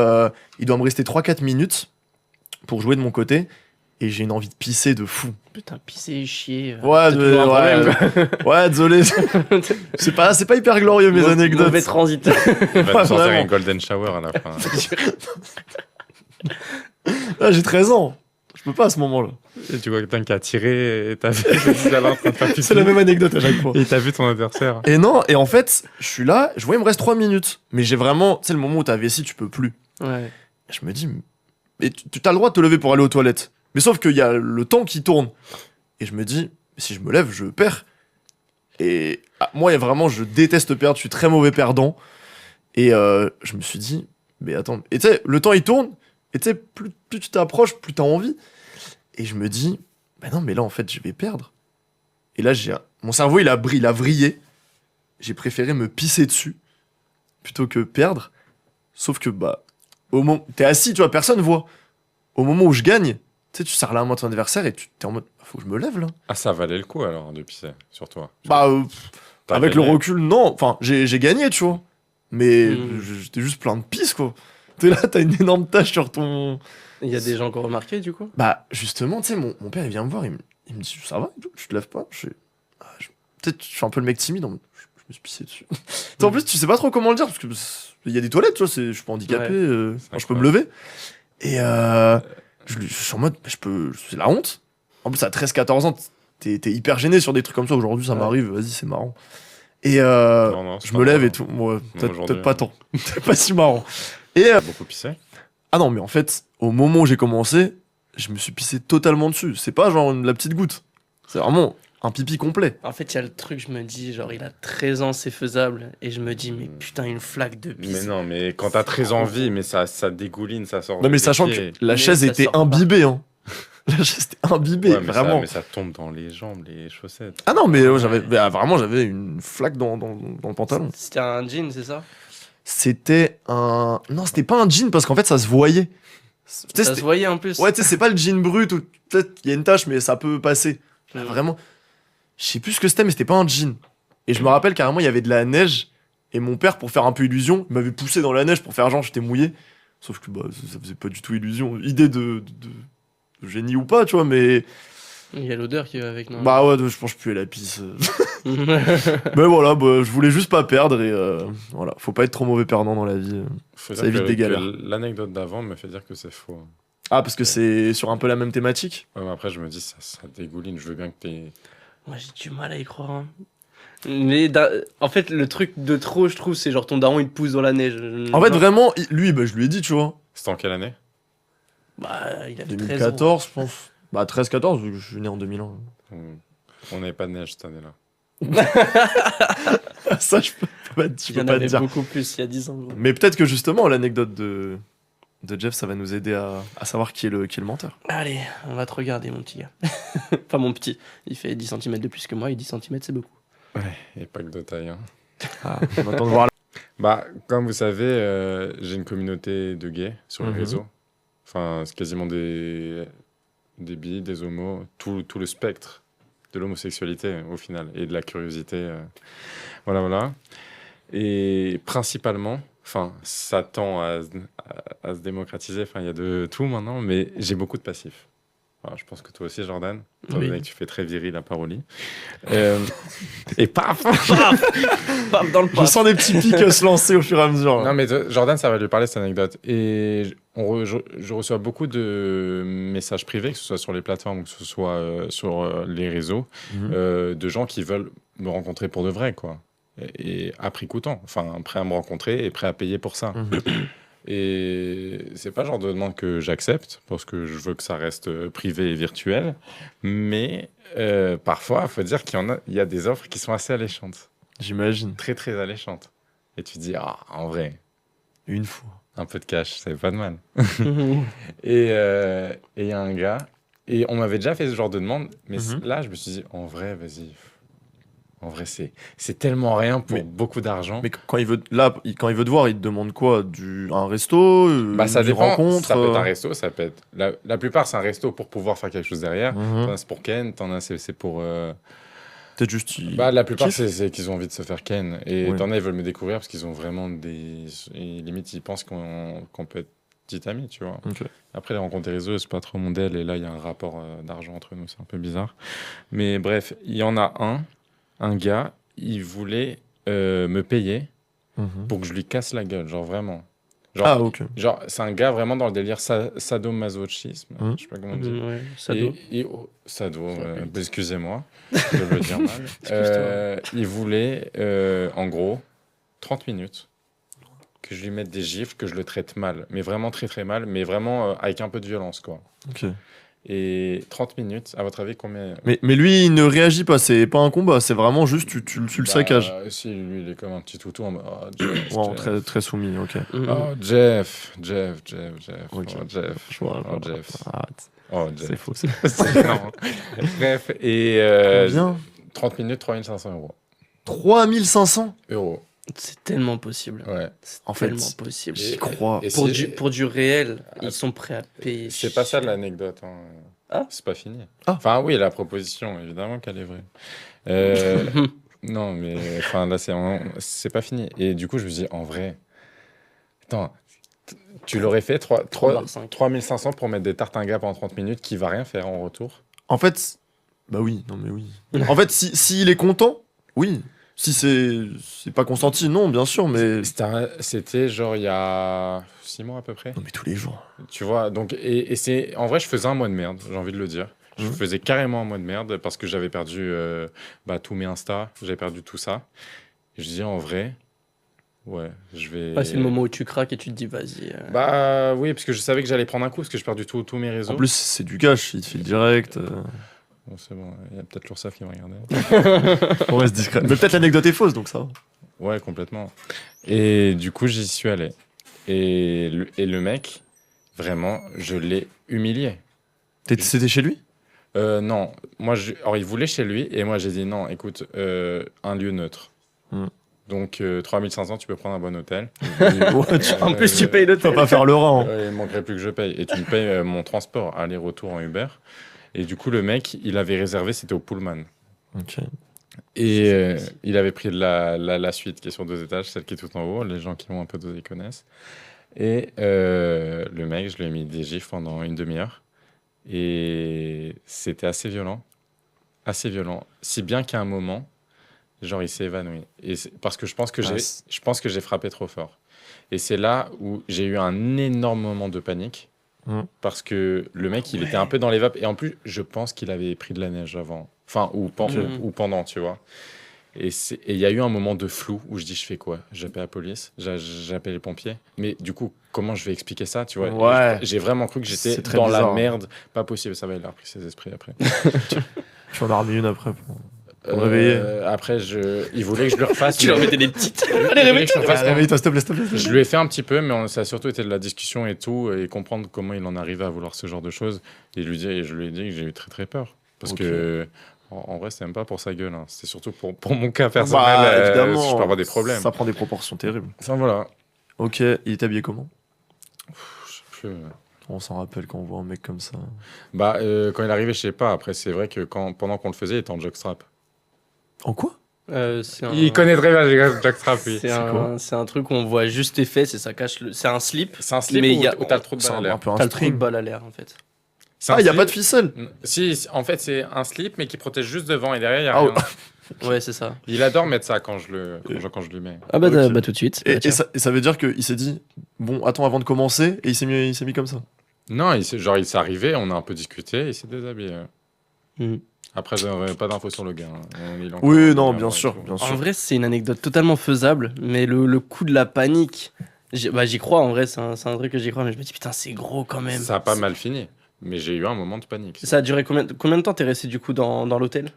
il doit me rester 3-4 minutes pour jouer de mon côté. Et j'ai une envie de pisser de fou. Putain, pisser et chier. Ouais, c'est toujours un problème, quoi. ouais, désolé. c'est pas hyper glorieux mes anecdotes. Mauvais transit. Il va te sortir vraiment. une golden shower à la fin. Là, j'ai 13 ans. Je peux pas à ce moment-là. Et tu vois quelqu'un qui a tiré et t'as vu là en train de faire pisser. C'est la même anecdote à chaque fois. Et t'as vu ton adversaire. Et non, et en fait, je suis là, je vois, il me reste 3 minutes. Mais j'ai vraiment, tu sais, le moment où ta vessie, tu peux plus. Ouais. Je me dis, mais tu as le droit de te lever pour aller aux toilettes. Mais sauf qu'il y a le temps qui tourne. Et je me dis, si je me lève, je perds. Et moi, vraiment, je déteste perdre, je suis très mauvais perdant. Et je me suis dit, mais attends, et tu sais, le temps il tourne, et tu sais, plus tu t'approches, plus t'as envie. Et je me dis, bah non, mais là, en fait, je vais perdre. Et là, mon cerveau, il a vrillé. J'ai préféré me pisser dessus plutôt que perdre. Sauf que, bah, au moment, t'es assis, tu vois, personne voit. Au moment où je gagne, tu sais, tu serres la main à ton adversaire et tu t'es en mode, faut que je me lève là. Ah, ça valait le coup alors de pisser sur toi. Bah, T'as avec gagné. le recul, non. Enfin, j'ai gagné, tu vois. Mais Mm. j'étais juste plein de pisse, quoi. T'es là, t'as une énorme tache sur ton. Il y a des gens qui ont remarqué, du coup? Bah, justement, tu sais, mon père, il vient me voir, il me dit, ça va, et tout, tu te lèves pas? Peut-être, je suis un peu le mec timide, je me suis pissé dessus. Tu sais, en plus, tu sais pas trop comment le dire, parce que il y a des toilettes, tu vois, je suis pas handicapé, Ouais. je peux me lever. Et je suis en mode, c'est la honte. En plus, à 13-14 ans, t'es hyper gêné sur des trucs comme ça. Aujourd'hui, ça Ouais. m'arrive, vas-y, c'est marrant. Et Non, c'est je pas me lève marrant. et tout. Ouais, peut-être aujourd'hui, pas tant. C'est pas si marrant. Et Beaucoup pissé. ah non, mais en fait, au moment où j'ai commencé, je me suis pissé totalement dessus. C'est pas genre la petite goutte. C'est vraiment un pipi complet. En fait, il y a le truc, je me dis, genre, il a 13 ans, c'est faisable. Et je me dis, mais putain, une flaque de pisse. Mais non, mais quand t'as très envie, mais ça dégouline, ça sort. Non, mais des sachant pieds. que la Mais chaise ça était sort pas. imbibée, hein. La chaise était imbibée, Ouais, mais vraiment. ça tombe dans les jambes, les chaussettes. Ah non, mais vraiment, j'avais une flaque dans le pantalon. C'était un jean, c'est ça? C'était un. Non, c'était pas un jean parce qu'en fait, ça se voyait. Tu sais, Ça c'était- se voyait en plus. Ouais, tu sais, c'est pas le jean brut où peut-être il y a une tache, mais ça peut passer. Ouais. Vraiment. Je sais plus ce que c'était, mais c'était pas un jean. Et je me rappelle carrément, il y avait de la neige. Et mon père, pour faire un peu illusion, il m'avait poussé dans la neige pour faire genre j'étais mouillé. Sauf que bah, ça faisait pas du tout illusion. Idée de génie ou pas, tu vois, mais. Il y a l'odeur qui va avec, non? Bah ouais, je pense que je puais la pisse. Mais voilà, bah, je voulais juste pas perdre et voilà. Faut pas être trop mauvais perdant dans la vie. Faut Ça dire évite des que galères. l'anecdote d'avant me fait dire que c'est faux. Ah, parce que c'est sur un peu la même thématique. Ouais, mais après, je me dis, ça dégouline. Je veux bien que t'aies. Moi, j'ai du mal à y croire. Hein. Mais en fait, le truc de trop, je trouve, c'est genre ton daron, il te pousse dans la neige. En fait, Genre, vraiment, lui, bah, je lui ai dit, tu vois. C'était en quelle année? Bah, il avait 13 ans. 2014, je pense. Bah, 13-14, vu que je suis né en 2001. On n'avait pas de neige cette année-là. Ça, je peux pas, Il y en te avait dire. beaucoup plus il y a 10 ans. gros. Mais peut-être que justement, l'anecdote de Jeff, ça va nous aider à savoir qui est le menteur. Allez, on va te regarder, mon petit gars. Enfin, mon petit. Il fait 10 cm de plus que moi, et 10 cm, c'est beaucoup. Et pas que de taille. Hein. Ah, on attend de voir. Bah, comme vous savez, j'ai une communauté de gays sur les Mhm. réseaux. Enfin, c'est quasiment des bi, des homos, tout le spectre de l'homosexualité au final et de la curiosité. Voilà. Et principalement Enfin, ça tend à se démocratiser. Enfin, il y a de tout maintenant, mais j'ai beaucoup de passifs. Alors, je pense que toi aussi, Jordan. Étant donné que tu fais très viril à part au lit. Et paf Paf dans le Je paf. sens des petits pics se lancer au fur et à mesure. Non, mais Jordan, ça va lui parler cette anecdote. Et je reçois beaucoup de messages privés, que ce soit sur les plateformes ou que ce soit sur les réseaux, de gens qui veulent me rencontrer pour de vrai, quoi. Et à prix coûtant. Enfin, prêt à me rencontrer et prêt à payer pour ça. Et c'est pas le genre de demande que j'accepte, parce que je veux que ça reste privé et virtuel. Mais parfois, il faut dire il y a des offres qui sont assez alléchantes. J'imagine. Très, très alléchantes. Et tu te dis, ah, en vrai, Une fois. un peu de cash, c'est pas de mal. Et il y a un gars, et on m'avait déjà fait ce genre de demande, mais là, je me suis dit, en vrai, vas-y. En vrai, c'est tellement rien pour beaucoup d'argent. Mais quand il veut te voir, il te demande quoi? Un resto? Ça une dépend. rencontre? Ça peut être un resto, ça peut être. La plupart, c'est un resto pour pouvoir faire quelque chose derrière. T'en as, c'est pour Ken, t'en as, c'est pour. Peut-être juste. La plupart, c'est qu'ils ont envie de se faire Ken. Et Ouais. t'en as, ils veulent me découvrir parce qu'ils ont vraiment limite, ils pensent qu'on peut être petit ami, tu vois. Ok. Après, les rencontres des réseaux, c'est pas trop mon deal. Et là, il y a un rapport d'argent entre nous, c'est un peu bizarre. Mais bref, il y en a un gars, il voulait me payer pour que je lui casse la gueule, genre vraiment. Genre, Ah, ok. genre c'est un gars vraiment dans le délire sadomasochisme, je sais pas comment dire. Ouais, sado. Sado, excusez-moi de le dire mal. Il voulait, en gros, 30 minutes que je lui mette des gifles, que je le traite mal, mais vraiment très très mal, mais vraiment avec un peu de violence, quoi. Ok. Et 30 minutes, à votre avis, combien... Mais lui, il ne réagit pas, c'est pas un combat, c'est vraiment juste tu le saccages. Si, lui, il est comme un petit toutou en mode, oh, Jeff, Wow, Jeff. très, très soumis, ok. Oh, Jeff. Ok. Oh, Jeff. Je vois, Oh, Jeff. Arrête. Oh, C'est Jeff. faux. Non. Bref, et Combien 30 minutes, 3500 euros. 3500 Euros, C'est tellement possible. ouais. C'est En fait, tellement possible. J'y crois. Et Pour du réel, ils sont prêts à payer. c'est pas ça cher. l'anecdote. Hein. Ah. C'est pas fini. Ah. Enfin, oui, la proposition, évidemment qu'elle est vraie. Non, mais enfin, là, c'est pas fini. Et du coup, je me dis, en vrai, attends, tu l'aurais fait 3500 pour mettre des tartes à un gars pendant 30 minutes qui va rien faire en retour. En fait, bah oui, non mais oui. En fait, s'il est content, oui. Si c'est pas consenti, non, bien sûr, mais. C'était genre il y a 6 mois à peu près. Non mais tous les jours. Tu vois, donc, et c'est. En vrai, je faisais un mois de merde, j'ai envie de le dire. Je faisais carrément un mois de merde parce que j'avais perdu tous mes Insta, j'avais perdu tout ça. Et je disais en vrai, ouais, je vais. Ouais, c'est le moment où tu craques et tu te dis, vas-y. Bah oui, parce que je savais que j'allais prendre un coup parce que j'ai perdu tous mes réseaux. En plus, c'est du cash, il te file direct. Bon, c'est bon, il y a peut-être l'URSSAF qui va regarder. On reste discret. Mais peut-être l'anecdote est fausse, donc ça va. Ouais, complètement. Et du coup, j'y suis allé. Et le mec, vraiment, je l'ai humilié. C'était chez lui? Non, alors il voulait chez lui et moi j'ai dit non, écoute, un lieu neutre. Donc 3500, tu peux prendre un bon hôtel. En plus, tu payes Tu l'hôtel. vas pas faire le rang. Il manquerait plus que je paye. Et tu me payes mon transport aller-retour en Uber. Et du coup, le mec, il avait réservé, c'était au Pullman. Ok. Et il avait pris la suite qui est sur 2 étages, celle qui est tout en haut. Les gens qui ont un peu dosé connaissent. Et le mec, je lui ai mis des gifs pendant une demi-heure. Et c'était assez violent. Assez violent. Si bien qu'à un moment, genre, il s'est évanoui. Parce que je pense que j'ai frappé trop fort. Et c'est là où j'ai eu un énorme moment de panique. Parce que le mec, il était un peu dans les vapes. Et en plus, je pense qu'il avait pris de la neige avant. Enfin, ou pendant, tu vois. Et il y a eu un moment de flou où je dis, je fais quoi? J'appelle la police, j'appelle les pompiers. Mais du coup, comment je vais expliquer ça, tu vois? Ouais. J'ai vraiment cru que j'étais C'est très dans bizarre, la merde. Pas possible, ça va, il a repris ses esprits après. Tu en as remis une après pour le réveiller. Après, il voulait que je le refasse. Tu leur mettais des petites. Il voulait que je le refasse. Réveille-toi, s'il te plaît, s'il te plaît. Je lui ai fait un petit peu, mais ça a surtout été de la discussion et tout, et comprendre comment il en arrivait à vouloir ce genre de choses. Et je lui ai dit que j'ai eu très très peur. Parce que, en vrai, c'est même pas pour sa gueule. Hein. C'est surtout pour mon cas personnel. Évidemment. Je peux avoir des problèmes. Ça prend des proportions terribles. Enfin, voilà. Ok, il est habillé comment? Je sais plus. On s'en rappelle quand on voit un mec comme ça. Quand il est arrivé, je sais pas. Après, c'est vrai que pendant qu'on le faisait, il était en jockstrap. En quoi? Il connaît très bien Jackstrap, oui. C'est un truc où on voit juste tes fesses et ça cache le. C'est un slip. C'est un slip mais où t'as le trou de balle à l'air. T'as le trou de balle à l'air en fait. Il n'y a pas de ficelle. Si, en fait, c'est un slip, mais qui protège juste devant et derrière, il n'y a Ah, rien. Ouais, c'est ça. Il adore mettre ça quand je lui mets. Ah bah, Ok. bah tout de suite. Et, Bah, tiens. et ça veut dire qu'il s'est dit, bon, attends avant de commencer, et il s'est mis comme ça. Non, il s'est arrivé, on a un peu discuté, il s'est déshabillé. Mhm. Après, j'aurais pas d'infos sur le gars. Il est encore- Oui, non, bien et sûr, tout. bien En sûr. vrai, c'est une anecdote totalement faisable, mais le coup de la panique, j'y crois en vrai, c'est un truc que j'y crois, mais je me dis putain, c'est gros quand même. Ça a pas mal fini, mais j'ai eu un moment de panique. Ça a duré combien de temps t'es resté du coup dans l'hôtel?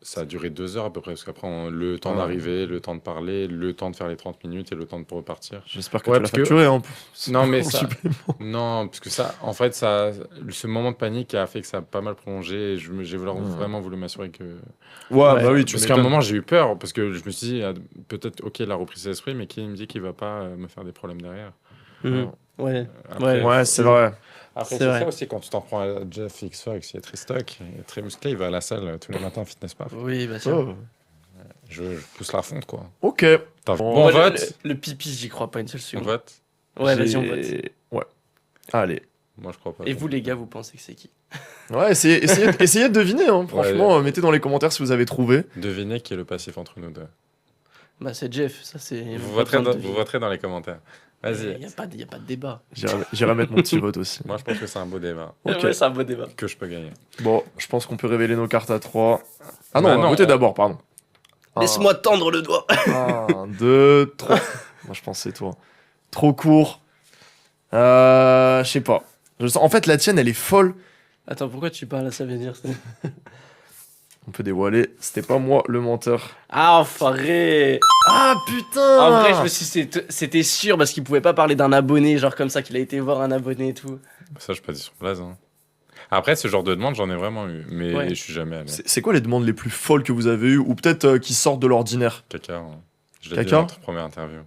Ça a duré 2 heures à peu près, parce qu'après, le temps Ouais. d'arriver, le temps de parler, le temps de faire les 30 minutes et le temps de repartir. J'espère que Ouais, tu l'as parce que- facturé. Hein, Non, mais pour ça- supplément. Non, parce que ça, en fait, ce moment de panique a fait que ça a pas mal prolongé. Et j'ai vraiment voulu m'assurer que. Ouais, Ouais, bah oui, tu Parce qu'à un m'étonnes. moment, j'ai eu peur, parce que je me suis dit, peut-être, ok, il a repris ses esprits, mais qui me dit qu'il va pas me faire des problèmes derrière. Mhm. Ouais. Après, Ouais, c'est vrai. Après, C'est c'est vrai. ça aussi, quand tu t'en prends à Jeff X-Fox, il est très stock, il est très musclé, il va à la salle tous les matins, fitness paf. Oui, bah sûr. Oh. Je pousse la fonte, quoi. Ok. Bon, Bon, on Moi, vote. le pipi, j'y crois pas une seule On seconde. vote. Ouais, vas-y, on vote. Ouais. Allez. Moi, je crois pas. Et vous, les gars, vous pensez que c'est qui? Ouais, essayez de deviner. Hein. Franchement, mettez dans les commentaires si vous avez trouvé. Devinez qui est le passif entre nous deux. Bah, c'est Jeff, ça c'est. Vous voterez dans les commentaires. Vas-y. Il n'y a pas de débat. J'irai mettre mon petit vote aussi. Moi, je pense que c'est un beau débat Ok. Ouais, c'est un beau débat. que je peux gagner. Bon, je pense qu'on peut révéler nos cartes à 3. Ah non, Bah on va non, voter on- d'abord, pardon. Laisse-moi tendre le doigt. 1, 2, 3. Moi, je pense que c'est toi. Trop court. Je sais pas. En fait, la tienne, elle est folle. Attends, pourquoi tu parles à ça veut dire On peut dévoiler. C'était pas moi le menteur. Ah, enfoiré. Ah putain. En vrai, je me suis dit, c'était sûr parce qu'il pouvait pas parler d'un abonné, genre comme ça, qu'il a été voir un abonné et tout. Ça, je peux pas dire sur place. Hein. Après, ce genre de demande, j'en ai vraiment eu, mais Ouais. je suis jamais allé. C'est quoi les demandes les plus folles que vous avez eues ou peut-être qui sortent de l'ordinaire? Caca. Hein. Je l'ai dit Caca dans notre première interview.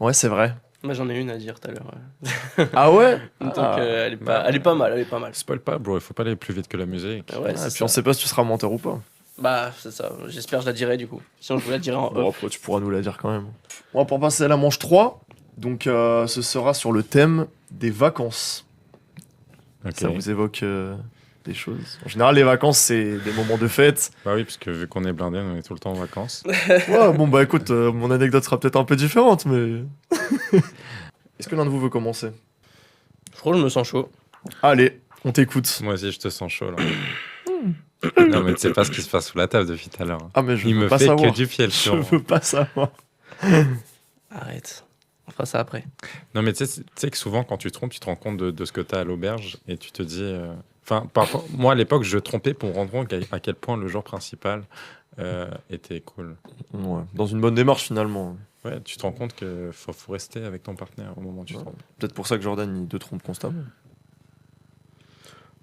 Ouais, c'est vrai. Moi, j'en ai une à dire tout à l'heure. Ah ouais. Donc, Ah. elle est pas mal, elle est pas mal. Spoil pas, bro. Il faut pas aller plus vite que la musique. Ouais, Ah, c'est puis on ça. sait pas si tu seras menteur ou pas. Bah, c'est ça. J'espère que je la dirai du coup. Sinon, je vous la dirai en Bon, off. après, tu pourras nous la dire quand même. Bon, pour passer à la manche 3, donc ce sera sur le thème des vacances. Ok. Ça vous évoque des choses. En général, les vacances, c'est des moments de fête. Bah oui, parce que vu qu'on est blindé, on est tout le temps en vacances. Ouais, bon, bah écoute, mon anecdote sera peut-être un peu différente, mais. Est-ce que l'un de vous veut commencer? Je crois que je me sens chaud. Allez, on t'écoute. Moi aussi, je te sens chaud là. Non, mais tu sais pas ce qui se passe sous la table depuis tout à l'heure. Ah, mais je Il veux me pas fait savoir. que du fiel Je sur. veux pas savoir. Arrête. On fera ça après. Non, mais tu sais que souvent, quand tu te trompes, tu te rends compte de ce que tu as à l'auberge et tu te dis. Enfin, parfois, moi à l'époque, je trompais pour me rendre compte à quel point le jour principal était cool. Ouais, dans une bonne démarche finalement. Ouais, tu te rends compte qu'il faut rester avec ton partenaire au moment où tu te Ouais. trompes. Peut-être pour ça que Jordan il te trompe constamment.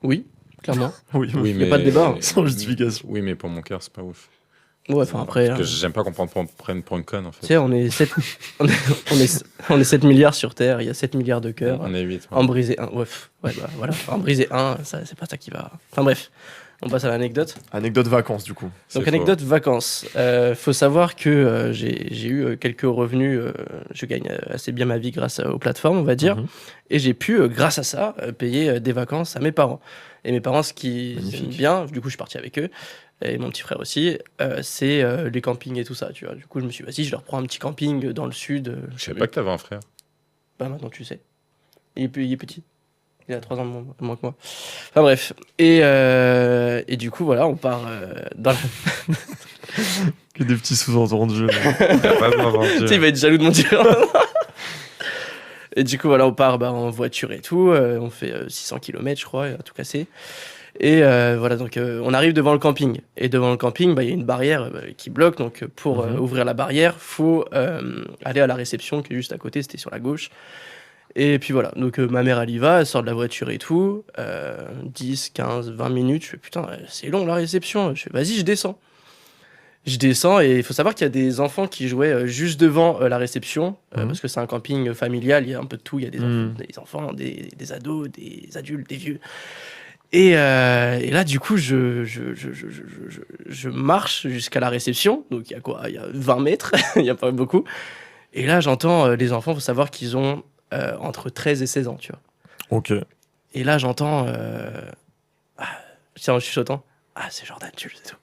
Oui, clairement. Oui, y a pas de débat, hein. Sans justification. Oui, mais pour mon cœur, c'est pas ouf. Ouais, enfin après. Parce que j'aime pas qu'on prenne pour une conne en Tu fait. sais, on est 7 milliards sur Terre, il y a 7 milliards de cœurs. On est 8. En briser un, ouais, ouais, bah voilà. En briser un, ça, c'est pas ça qui va. Enfin bref, on passe à l'anecdote. Anecdote vacances du coup. Donc anecdote vacances. Faut savoir que j'ai eu quelques revenus. Je gagne assez bien ma vie grâce aux plateformes, on va dire. Mhm. Et j'ai pu, grâce à ça, payer des vacances à mes parents. Et mes parents, ce qui Magnifique. aiment bien, du coup je suis parti avec eux, et mon petit frère aussi, c'est les campings et tout ça, tu vois. Du coup je me suis dit, vas-y, je leur prends un petit camping dans le sud. Je savais pas que t'avais un frère. Bah maintenant tu sais. Il est petit. Il a 3 ans de moins que moi. Enfin bref. Et du coup voilà, on part dans la... Que des petits sous-entendus. T'as pas de m'aventure. Tu sais, il va être jaloux de mon dire. Et du coup, voilà, on part en voiture et tout. On fait 600 km, je crois, à tout casser. Et voilà, donc on arrive devant le camping. Et devant le camping, il y a une barrière qui bloque. Donc pour ouvrir la barrière, faut aller à la réception qui est juste à côté, c'était sur la gauche. Et puis voilà, donc ma mère, elle y va, elle sort de la voiture et tout. 10, 15, 20 minutes. Je fais putain, c'est long la réception. Je fais vas-y, je descends. Je descends et il faut savoir qu'il y a des enfants qui jouaient juste devant la réception, parce que c'est un camping familial, il y a un peu de tout, il y a des enfants, des ados, des adultes, des vieux. Et là, du coup, je marche jusqu'à la réception. Donc, il y a quoi? Il y a 20 mètres, il n'y a pas beaucoup. Et là, j'entends les enfants, il faut savoir qu'ils ont entre 13 et 16 ans, tu vois. Ok. Et là, j'entends... tiens, en chuchotant. Ah, c'est Jordan Jules et tout.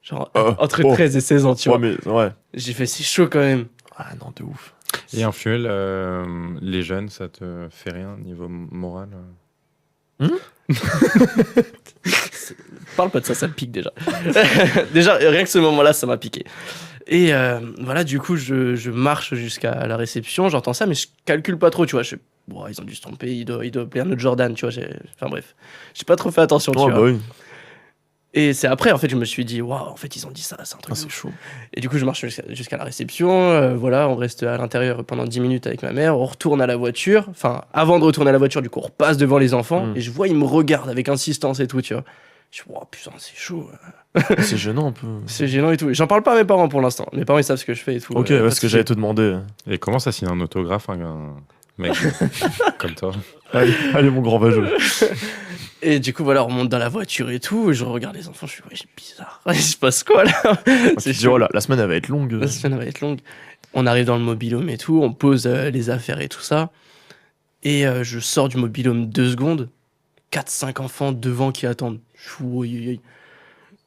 Genre, entre 13 et 16 ans, tu vois. Mais, ouais. J'ai fait si chaud quand même. Ah non, de ouf. Et en Fuel, les jeunes, ça te fait rien niveau moral Parle pas de ça me pique déjà. Déjà, rien que ce moment-là, ça m'a piqué. Et voilà, du coup, je marche jusqu'à la réception, j'entends ça, mais je calcule pas trop, tu vois. Bon, ils ont dû se tromper, il doit appeler un autre Jordan, tu vois. Enfin bref, j'ai pas trop fait attention, tu vois. Bah oui. Et c'est après, en fait, je me suis dit, waouh, en fait, ils ont dit ça, c'est un truc. C'est chaud. Et du coup, je marche jusqu'à la réception. Voilà, on reste à l'intérieur pendant 10 minutes avec ma mère. On retourne à la voiture. Enfin, avant de retourner à la voiture, du coup, on repasse devant les enfants. Et je vois, ils me regardent avec insistance et tout, tu vois. Je me dis, oh putain, c'est chaud. C'est gênant un peu. C'est gênant et tout. J'en parle pas à mes parents pour l'instant. Mes parents, ils savent ce que je fais et tout. Ok, parce que j'allais te demander. Et comment ça signe un autographe, un mec comme toi? Allez, mon grand vageux. Et du coup, voilà, on monte dans la voiture et tout. Et je regarde les enfants, je suis, ouais, c'est bizarre. Il se passe quoi là? C'est chaud. La semaine, elle va être longue. La semaine va être longue. On arrive dans le mobil-home et tout. On pose les affaires et tout ça. Et je sors du mobil-home 2 secondes. 4-5 enfants devant qui attendent. Je suis, oui.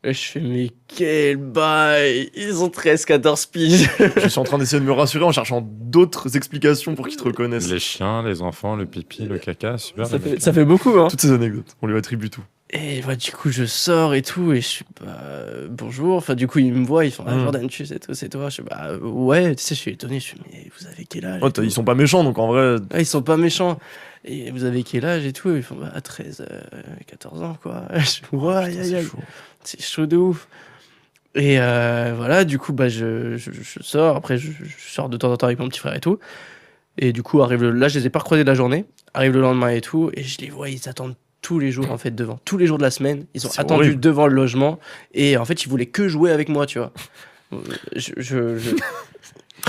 Et je fais, mais quel bail! Ils ont 13-14 piges. Je suis en train d'essayer de me rassurer en cherchant d'autres explications pour qu'ils te reconnaissent. Les chiens, les enfants, le pipi, le caca, super. Ça fait beaucoup, hein. Toutes ces anecdotes, on lui attribue tout. Et bah, du coup, je sors et tout, et je suis, bonjour. Enfin, du coup, ils me voient, ils font, Jordan, tu sais, c'est toi. Je suis, ouais, tu sais, je suis étonné. Je suis, mais vous avez quel âge? Ils sont pas méchants, donc en vrai. Ils sont pas méchants. Et vous avez quel âge et tout? Ils font, 13, 14 ans, quoi. Je suis, ouais, c'est chaud de ouf. Et voilà, du coup, je sors. Après, je sors de temps en temps avec mon petit frère et tout. Et du coup, là, je les ai pas recroisés de la journée. Arrive le lendemain et tout. Et je les vois, ils attendent tous les jours, en fait, devant. Tous les jours de la semaine, ils ont attendu horrible. Devant le logement. Et en fait, ils voulaient que jouer avec moi, tu vois.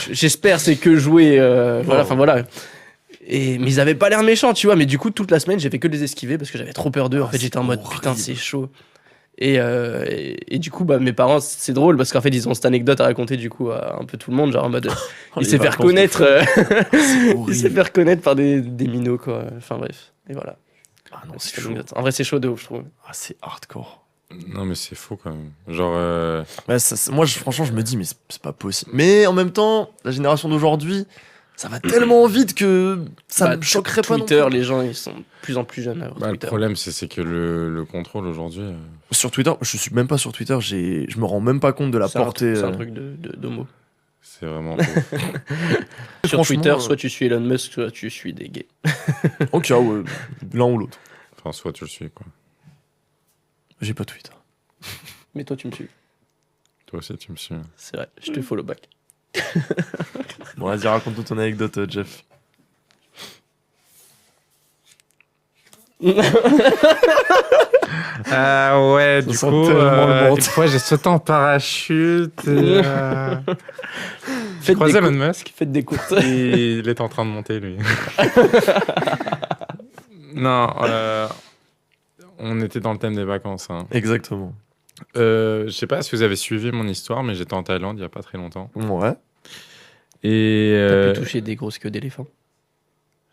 J'espère c'est que jouer. Voilà, enfin voilà. Mais ils avaient pas l'air méchants, tu vois. Mais du coup, toute la semaine, j'ai fait que les esquiver parce que j'avais trop peur d'eux. En fait, j'étais en mode putain, c'est chaud. Et du coup, mes parents, c'est drôle parce qu'en fait, ils ont cette anecdote à raconter du coup à un peu tout le monde. Genre en mode. Il s'est fait reconnaître. Il s'est fait reconnaître par des minots, quoi. Enfin bref. Et voilà. Ah non, c'est chaud. En vrai, c'est chaud de ouf, je trouve. Ah, c'est hardcore. Non, mais c'est faux quand même. Genre. Ouais, moi, franchement, je me dis, mais c'est pas possible. Mais en même temps, la génération d'aujourd'hui. Ça va tellement vite que ça me choquerait pas non plus. Twitter, les gens, ils sont de plus en plus jeunes. Le problème, c'est que le contrôle aujourd'hui. Sur Twitter, je suis même pas sur Twitter, je me rends même pas compte de la portée. C'est un truc d'homo. C'est vraiment. Sur Twitter, soit tu suis Elon Musk, soit tu suis des gays. Ok, ouais, l'un ou l'autre. Enfin, soit tu le suis, quoi. J'ai pas Twitter. Mais toi, tu me suis. Toi aussi, tu me suis. C'est vrai, je te follow back. Bon, vas-y, raconte-nous ton anecdote, Jeff. Ouais, du coup, une fois j'ai sauté en parachute. J'ai croisé Elon Musk. Faites des courses. Et il est en train de monter, lui. Non, on était dans le thème des vacances. Hein. Exactement. Je sais pas si vous avez suivi mon histoire, mais j'étais en Thaïlande il y a pas très longtemps. Ouais. Et t'as pu toucher des grosses queues d'éléphants.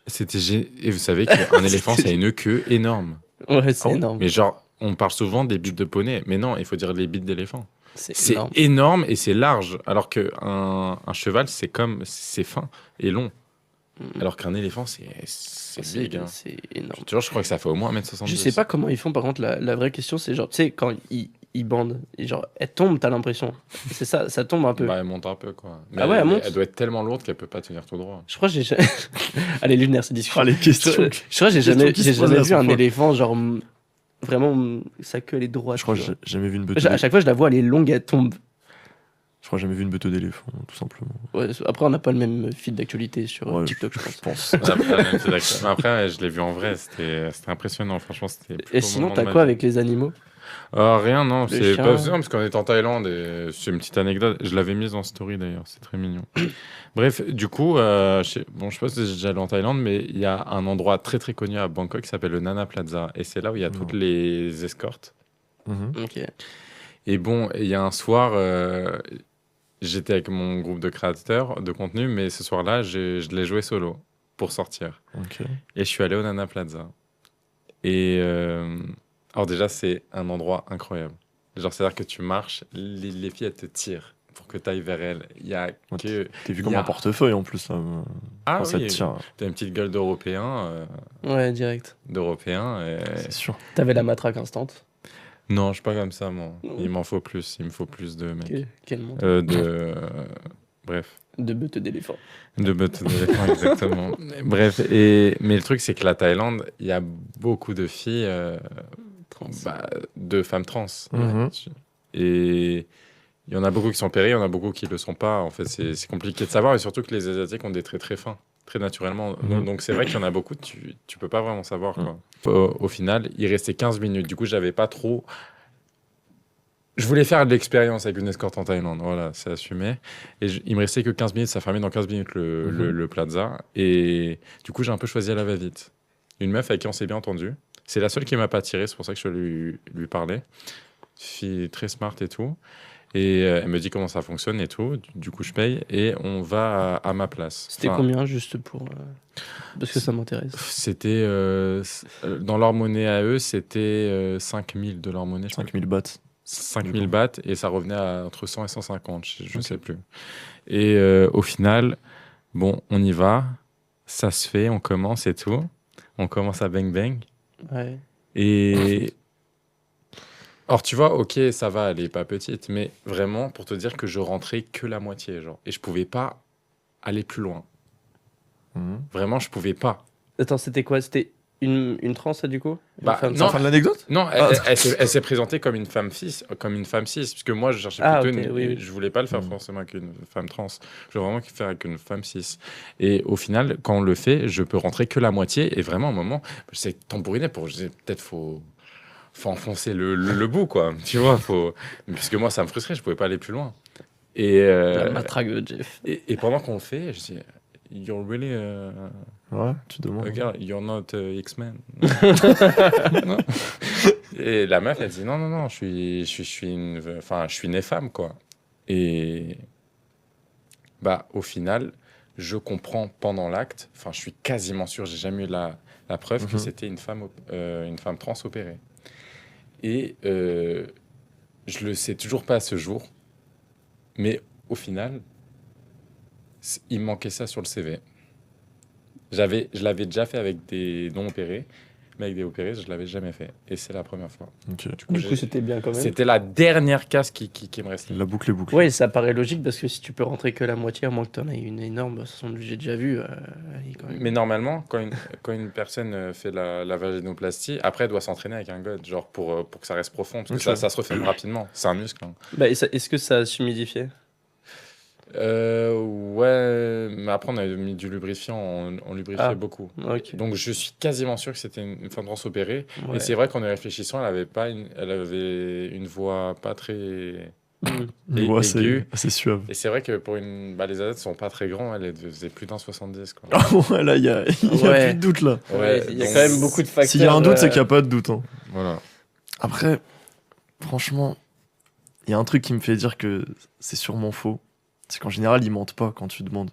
Et vous savez qu'un éléphant, ça a une queue énorme. Ouais, c'est énorme. Mais genre, on parle souvent des bites de poney, mais non, il faut dire les bites d'éléphant. C'est énorme et c'est large, alors qu'un cheval, c'est fin et long. Alors qu'un éléphant, c'est big. Hein. C'est énorme. Tu vois, je crois que ça fait au moins 1m70. Je sais pas comment ils font, par contre, la vraie question, c'est genre, tu sais, quand ils bandent, et genre, elle tombe, t'as l'impression. C'est ça tombe un peu. Bah, elle monte un peu, quoi. Mais ouais, elle monte. Elle doit être tellement lourde qu'elle peut pas tenir tout droit. Je crois que j'ai jamais. Allez, lunaire, c'est discussion. Les questions. Je crois que j'ai jamais vu un éléphant, genre, vraiment, sa queue, elle est droite. Je crois que j'ai jamais vu une bête. À chaque fois, je la vois, elle est longue, elle tombe. Je crois que j'ai jamais vu une bête d'éléphant, tout simplement. Ouais, après, on n'a pas le même fil d'actualité sur TikTok, je pense. Après, je l'ai vu en vrai, c'était impressionnant, franchement. Et sinon, t'as quoi avec les animaux? Rien, non, Le c'est chien. pas non, parce qu'on est en Thaïlande et c'est une petite anecdote. Je l'avais mise en story d'ailleurs, c'est très mignon. Bref, du coup, je sais pas si j'ai déjà allé en Thaïlande, mais il y a un endroit très très connu à Bangkok qui s'appelle le Nana Plaza et c'est là où il y a toutes les escortes. Ok. Et bon, il y a un soir, j'étais avec mon groupe de créateurs de contenu, mais ce soir-là, je l'ai joué solo pour sortir. Ok. Et je suis allé au Nana Plaza. Et alors déjà, c'est un endroit incroyable. Genre, c'est-à-dire que tu marches, les filles, elles te tirent pour que tu ailles vers elles. Il y a que... T'es vu comme un portefeuille en plus, là. Ah Quand ça te oui, tire, t'as une petite gueule d'Européen. Ouais, direct. c'est sûr. T'avais la matraque instant. Non, je suis pas comme ça, moi. Non. Il m'en faut plus. Il me faut plus de mecs. Quel monde. Bref. De beutes d'éléphant. De bottes d'éléphant, exactement. Bref, mais le truc, c'est que la Thaïlande, il y a beaucoup de filles, Trans. de femmes trans. Mhm. Et il y en a beaucoup qui sont opérées, il y en a beaucoup qui ne le sont pas. En fait, c'est compliqué de savoir, et surtout que les Asiatiques ont des traits très fins, très naturellement. Donc c'est vrai qu'il y en a beaucoup, tu peux pas vraiment savoir, quoi. Au final, il restait 15 minutes. Du coup, j'avais pas trop... Je voulais faire de l'expérience avec une escorte en Thaïlande, voilà, c'est assumé. Et il me restait que 15 minutes, ça fermait dans 15 minutes le plaza. Et du coup, j'ai un peu choisi à la va-vite. Une meuf avec qui on s'est bien entendu. C'est la seule qui m'a pas attiré, c'est pour ça que je lui parlais. Fille très smart et tout. Et elle me dit comment ça fonctionne et tout. Du coup, je paye et on va à ma place. C'était combien, juste pour... Parce que ça m'intéresse. C'était... dans leur monnaie à eux, c'était 5000 de leur monnaie. 5000 bahts. 5000 bahts et ça revenait à entre 100 et 150, je ne sais plus. Et au final, bon, on y va, ça se fait, on commence et tout. On commence à bang bang. Ouais. Et... Or, tu vois, ok, ça va, elle est pas petite, mais vraiment, pour te dire que je rentrais que la moitié, genre. Et je pouvais pas aller plus loin. Vraiment, je pouvais pas. Attends, c'était quoi? C'était une trans, ça, du coup? Bah, C'est la fin de l'anecdote? Non, elle s'est présentée comme une femme cis, puisque moi je cherchais plutôt je voulais pas le faire forcément avec une femme trans, je veux vraiment le faire avec une femme cis. Et au final, quand on le fait, je peux rentrer que la moitié, et vraiment, à un moment, je sais tambouriner pour, peut-être faut enfoncer le bout, quoi, tu vois, parce que moi ça me frustrait, je pouvais pas aller plus loin. Et La matraque de Jeff. et pendant qu'on le fait, je dis, you're really Ouais, tu demandes. Girl, you're not X-Men. Et la meuf, elle dit non, je suis née femme, quoi. Et bah, au final, je comprends pendant l'acte, enfin, je suis quasiment sûr, j'ai jamais eu la preuve que c'était une femme trans opérée. Et je le sais toujours pas à ce jour, mais au final, il me manquait ça sur le CV. Je l'avais déjà fait avec des non opérés, mais avec des opérés, je l'avais jamais fait. Et c'est la première fois. Okay. Du coup, c'était bien quand même. C'était la dernière case qui me restait. La boucle est bouclée. Oui, ça paraît logique parce que si tu peux rentrer que la moitié, à moins que tu en aies une énorme, j'ai déjà vu. Quand même... Mais normalement, quand une personne fait la vaginoplastie, après, elle doit s'entraîner avec un god, genre pour que ça reste profond, parce que ça se referme rapidement. C'est un muscle. Hein. Bah, est-ce que ça s'humidifiait? Ouais, mais après on a mis du lubrifiant, on lubrifiait beaucoup. Okay. Donc je suis quasiment sûr que c'était une femme trans opérée. Ouais. Et c'est vrai qu'en y réfléchissant, elle avait une voix pas très aiguë. C'est suave. Et c'est vrai que pour les Asiates sont pas très grands, elle faisait plus d'un 70. Quoi. Ouais, là il y a plus de doute là. Ouais, il y a quand même beaucoup de facteurs. S'il y a un doute, c'est qu'il n'y a pas de doute. Hein. Voilà. Après, franchement, il y a un truc qui me fait dire que c'est sûrement faux. C'est qu'en général, ils mentent pas quand tu demandes.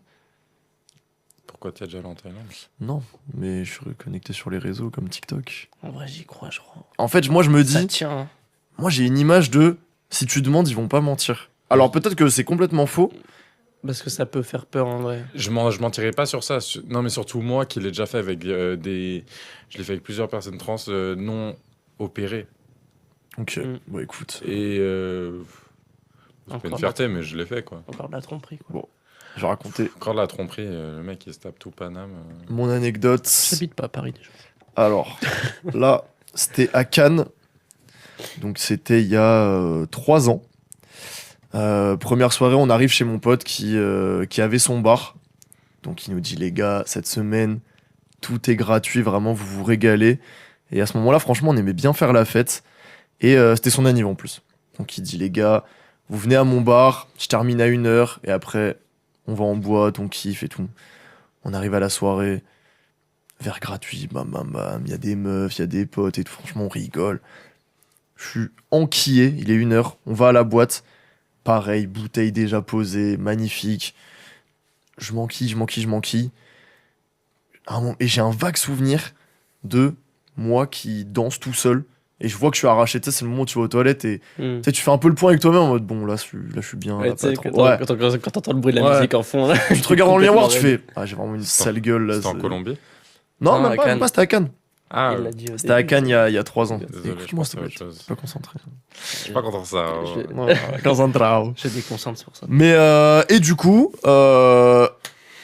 Pourquoi tu es déjà allé en Thaïlande? Non, mais je suis connecté sur les réseaux comme TikTok. En vrai, j'y crois, je crois. En fait, moi, je me dis... Ça tient. Moi, j'ai une image de... Si tu demandes, ils vont pas mentir. Alors, peut-être que c'est complètement faux. Parce que ça peut faire peur, en vrai. Je mentirais pas sur ça. Non, mais surtout moi, qui l'ai déjà fait avec Je l'ai fait avec plusieurs personnes trans non opérées. Ok, bon, écoute. Et... c'est pas une fierté, mais je l'ai fait, quoi. Encore de la tromperie, quoi. Bon, je vais raconter. Encore de la tromperie, le mec, il se tape tout Paname. Mon anecdote. J'habite pas à Paris, déjà. Alors, là, c'était à Cannes. Donc, c'était il y a 3 ans. Première soirée, on arrive chez mon pote qui avait son bar. Donc, il nous dit, les gars, cette semaine, tout est gratuit, vraiment, vous vous régalez. Et à ce moment-là, franchement, on aimait bien faire la fête. Et c'était son anniv en plus. Donc il dit, les gars, vous venez à mon bar, je termine à 1h, et après, on va en boîte, on kiffe et tout. On arrive à la soirée, verre gratuit, bam bam bam, il y a des meufs, il y a des potes et tout, franchement, on rigole. Je suis enquillé, il est 1h, on va à la boîte, pareil, bouteille déjà posée, magnifique. Je m'enquille. Et j'ai un vague souvenir de moi qui danse tout seul. Et je vois que je suis arraché. Tu sais, c'est le moment où tu vas aux toilettes et tu sais, tu fais un peu le point avec toi-même en mode bon, là, je suis bien. Ouais, Là, tu sais, pas trop. quand t'entends le bruit de la musique en fond. Là, Tu te regardes dans le miroir, tu complètement fais j'ai vraiment une sale gueule là. C'était en Colombie? Non, Non, même à Cannes. pas, c'était à Cannes. Ah, Il l'a dit au C'était à début. Cannes il y a 3 ans. Désolé, je Écoute-moi, pensais à s'il te autre plaît. chose. Je suis pas concentré. Je suis pas content de ça. Je déconcentre, c'est pour ça. Mais et du coup,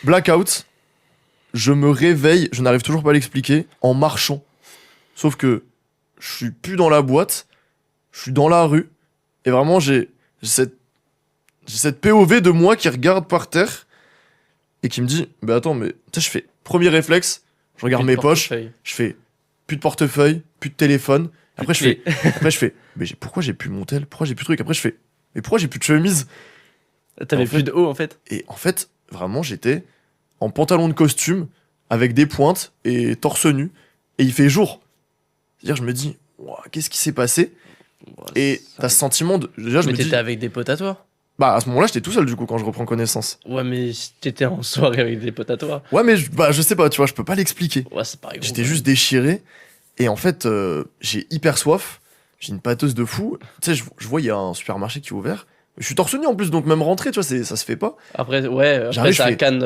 blackout, je me réveille, je n'arrive toujours pas à l'expliquer, en marchant. Sauf que je suis plus dans la boîte, je suis dans la rue, et vraiment j'ai cette POV de moi qui regarde par terre et qui me dit, bah attends, mais tu sais, je fais premier réflexe, je regarde mes poches, je fais plus de portefeuille, plus de téléphone. Après je fais, mais pourquoi j'ai plus mon tel, pourquoi j'ai plus de truc. Après je fais, mais pourquoi j'ai plus de chemise. T'avais En plus fait- de haut en fait. Et en fait, vraiment, j'étais en pantalon de costume, avec des pointes et torse nu, et il fait jour. C'est-à-dire, je me dis, ouah, qu'est-ce qui s'est passé? Et t'as ce sentiment de. Déjà, je Mais me dis. t'étais avec des potes à toi. Bah, à ce moment-là, j'étais tout seul, du coup, quand je reprends connaissance. Ouais, mais t'étais en soirée avec des potes à toi. Ouais, mais je sais pas, tu vois, je peux pas l'expliquer. Ouais, c'est pareil. J'étais juste déchiré, et en fait, j'ai hyper soif, j'ai une pâteuse de fou. Tu sais, je vois, il y a un supermarché qui est ouvert. Je suis torse nu en plus, donc même rentrer, tu vois, ça se fait pas. Après, ouais, après J'arrive, ça je à fais- Cannes,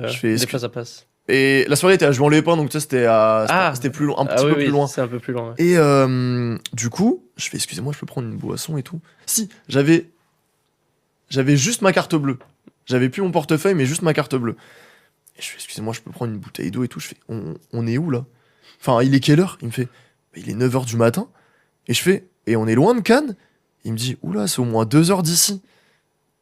je fais- des fois ça passe. Et la soirée était à Juan-les-Pins, donc tu sais, Ah. c'était plus loin, un Ah petit oui, peu oui, plus loin. c'est un peu plus loin. Ouais. Et du coup, je fais, excusez-moi, je peux prendre une boisson et tout. Si, j'avais juste ma carte bleue. J'avais plus mon portefeuille, mais juste ma carte bleue. Et je fais, excusez-moi, je peux prendre une bouteille d'eau et tout. Je fais, on est où là? Enfin, il est quelle heure? Il me fait, bah, il est 9h du matin. Et je fais, et on est loin de Cannes? Il me dit, oula, c'est au moins 2 heures d'ici.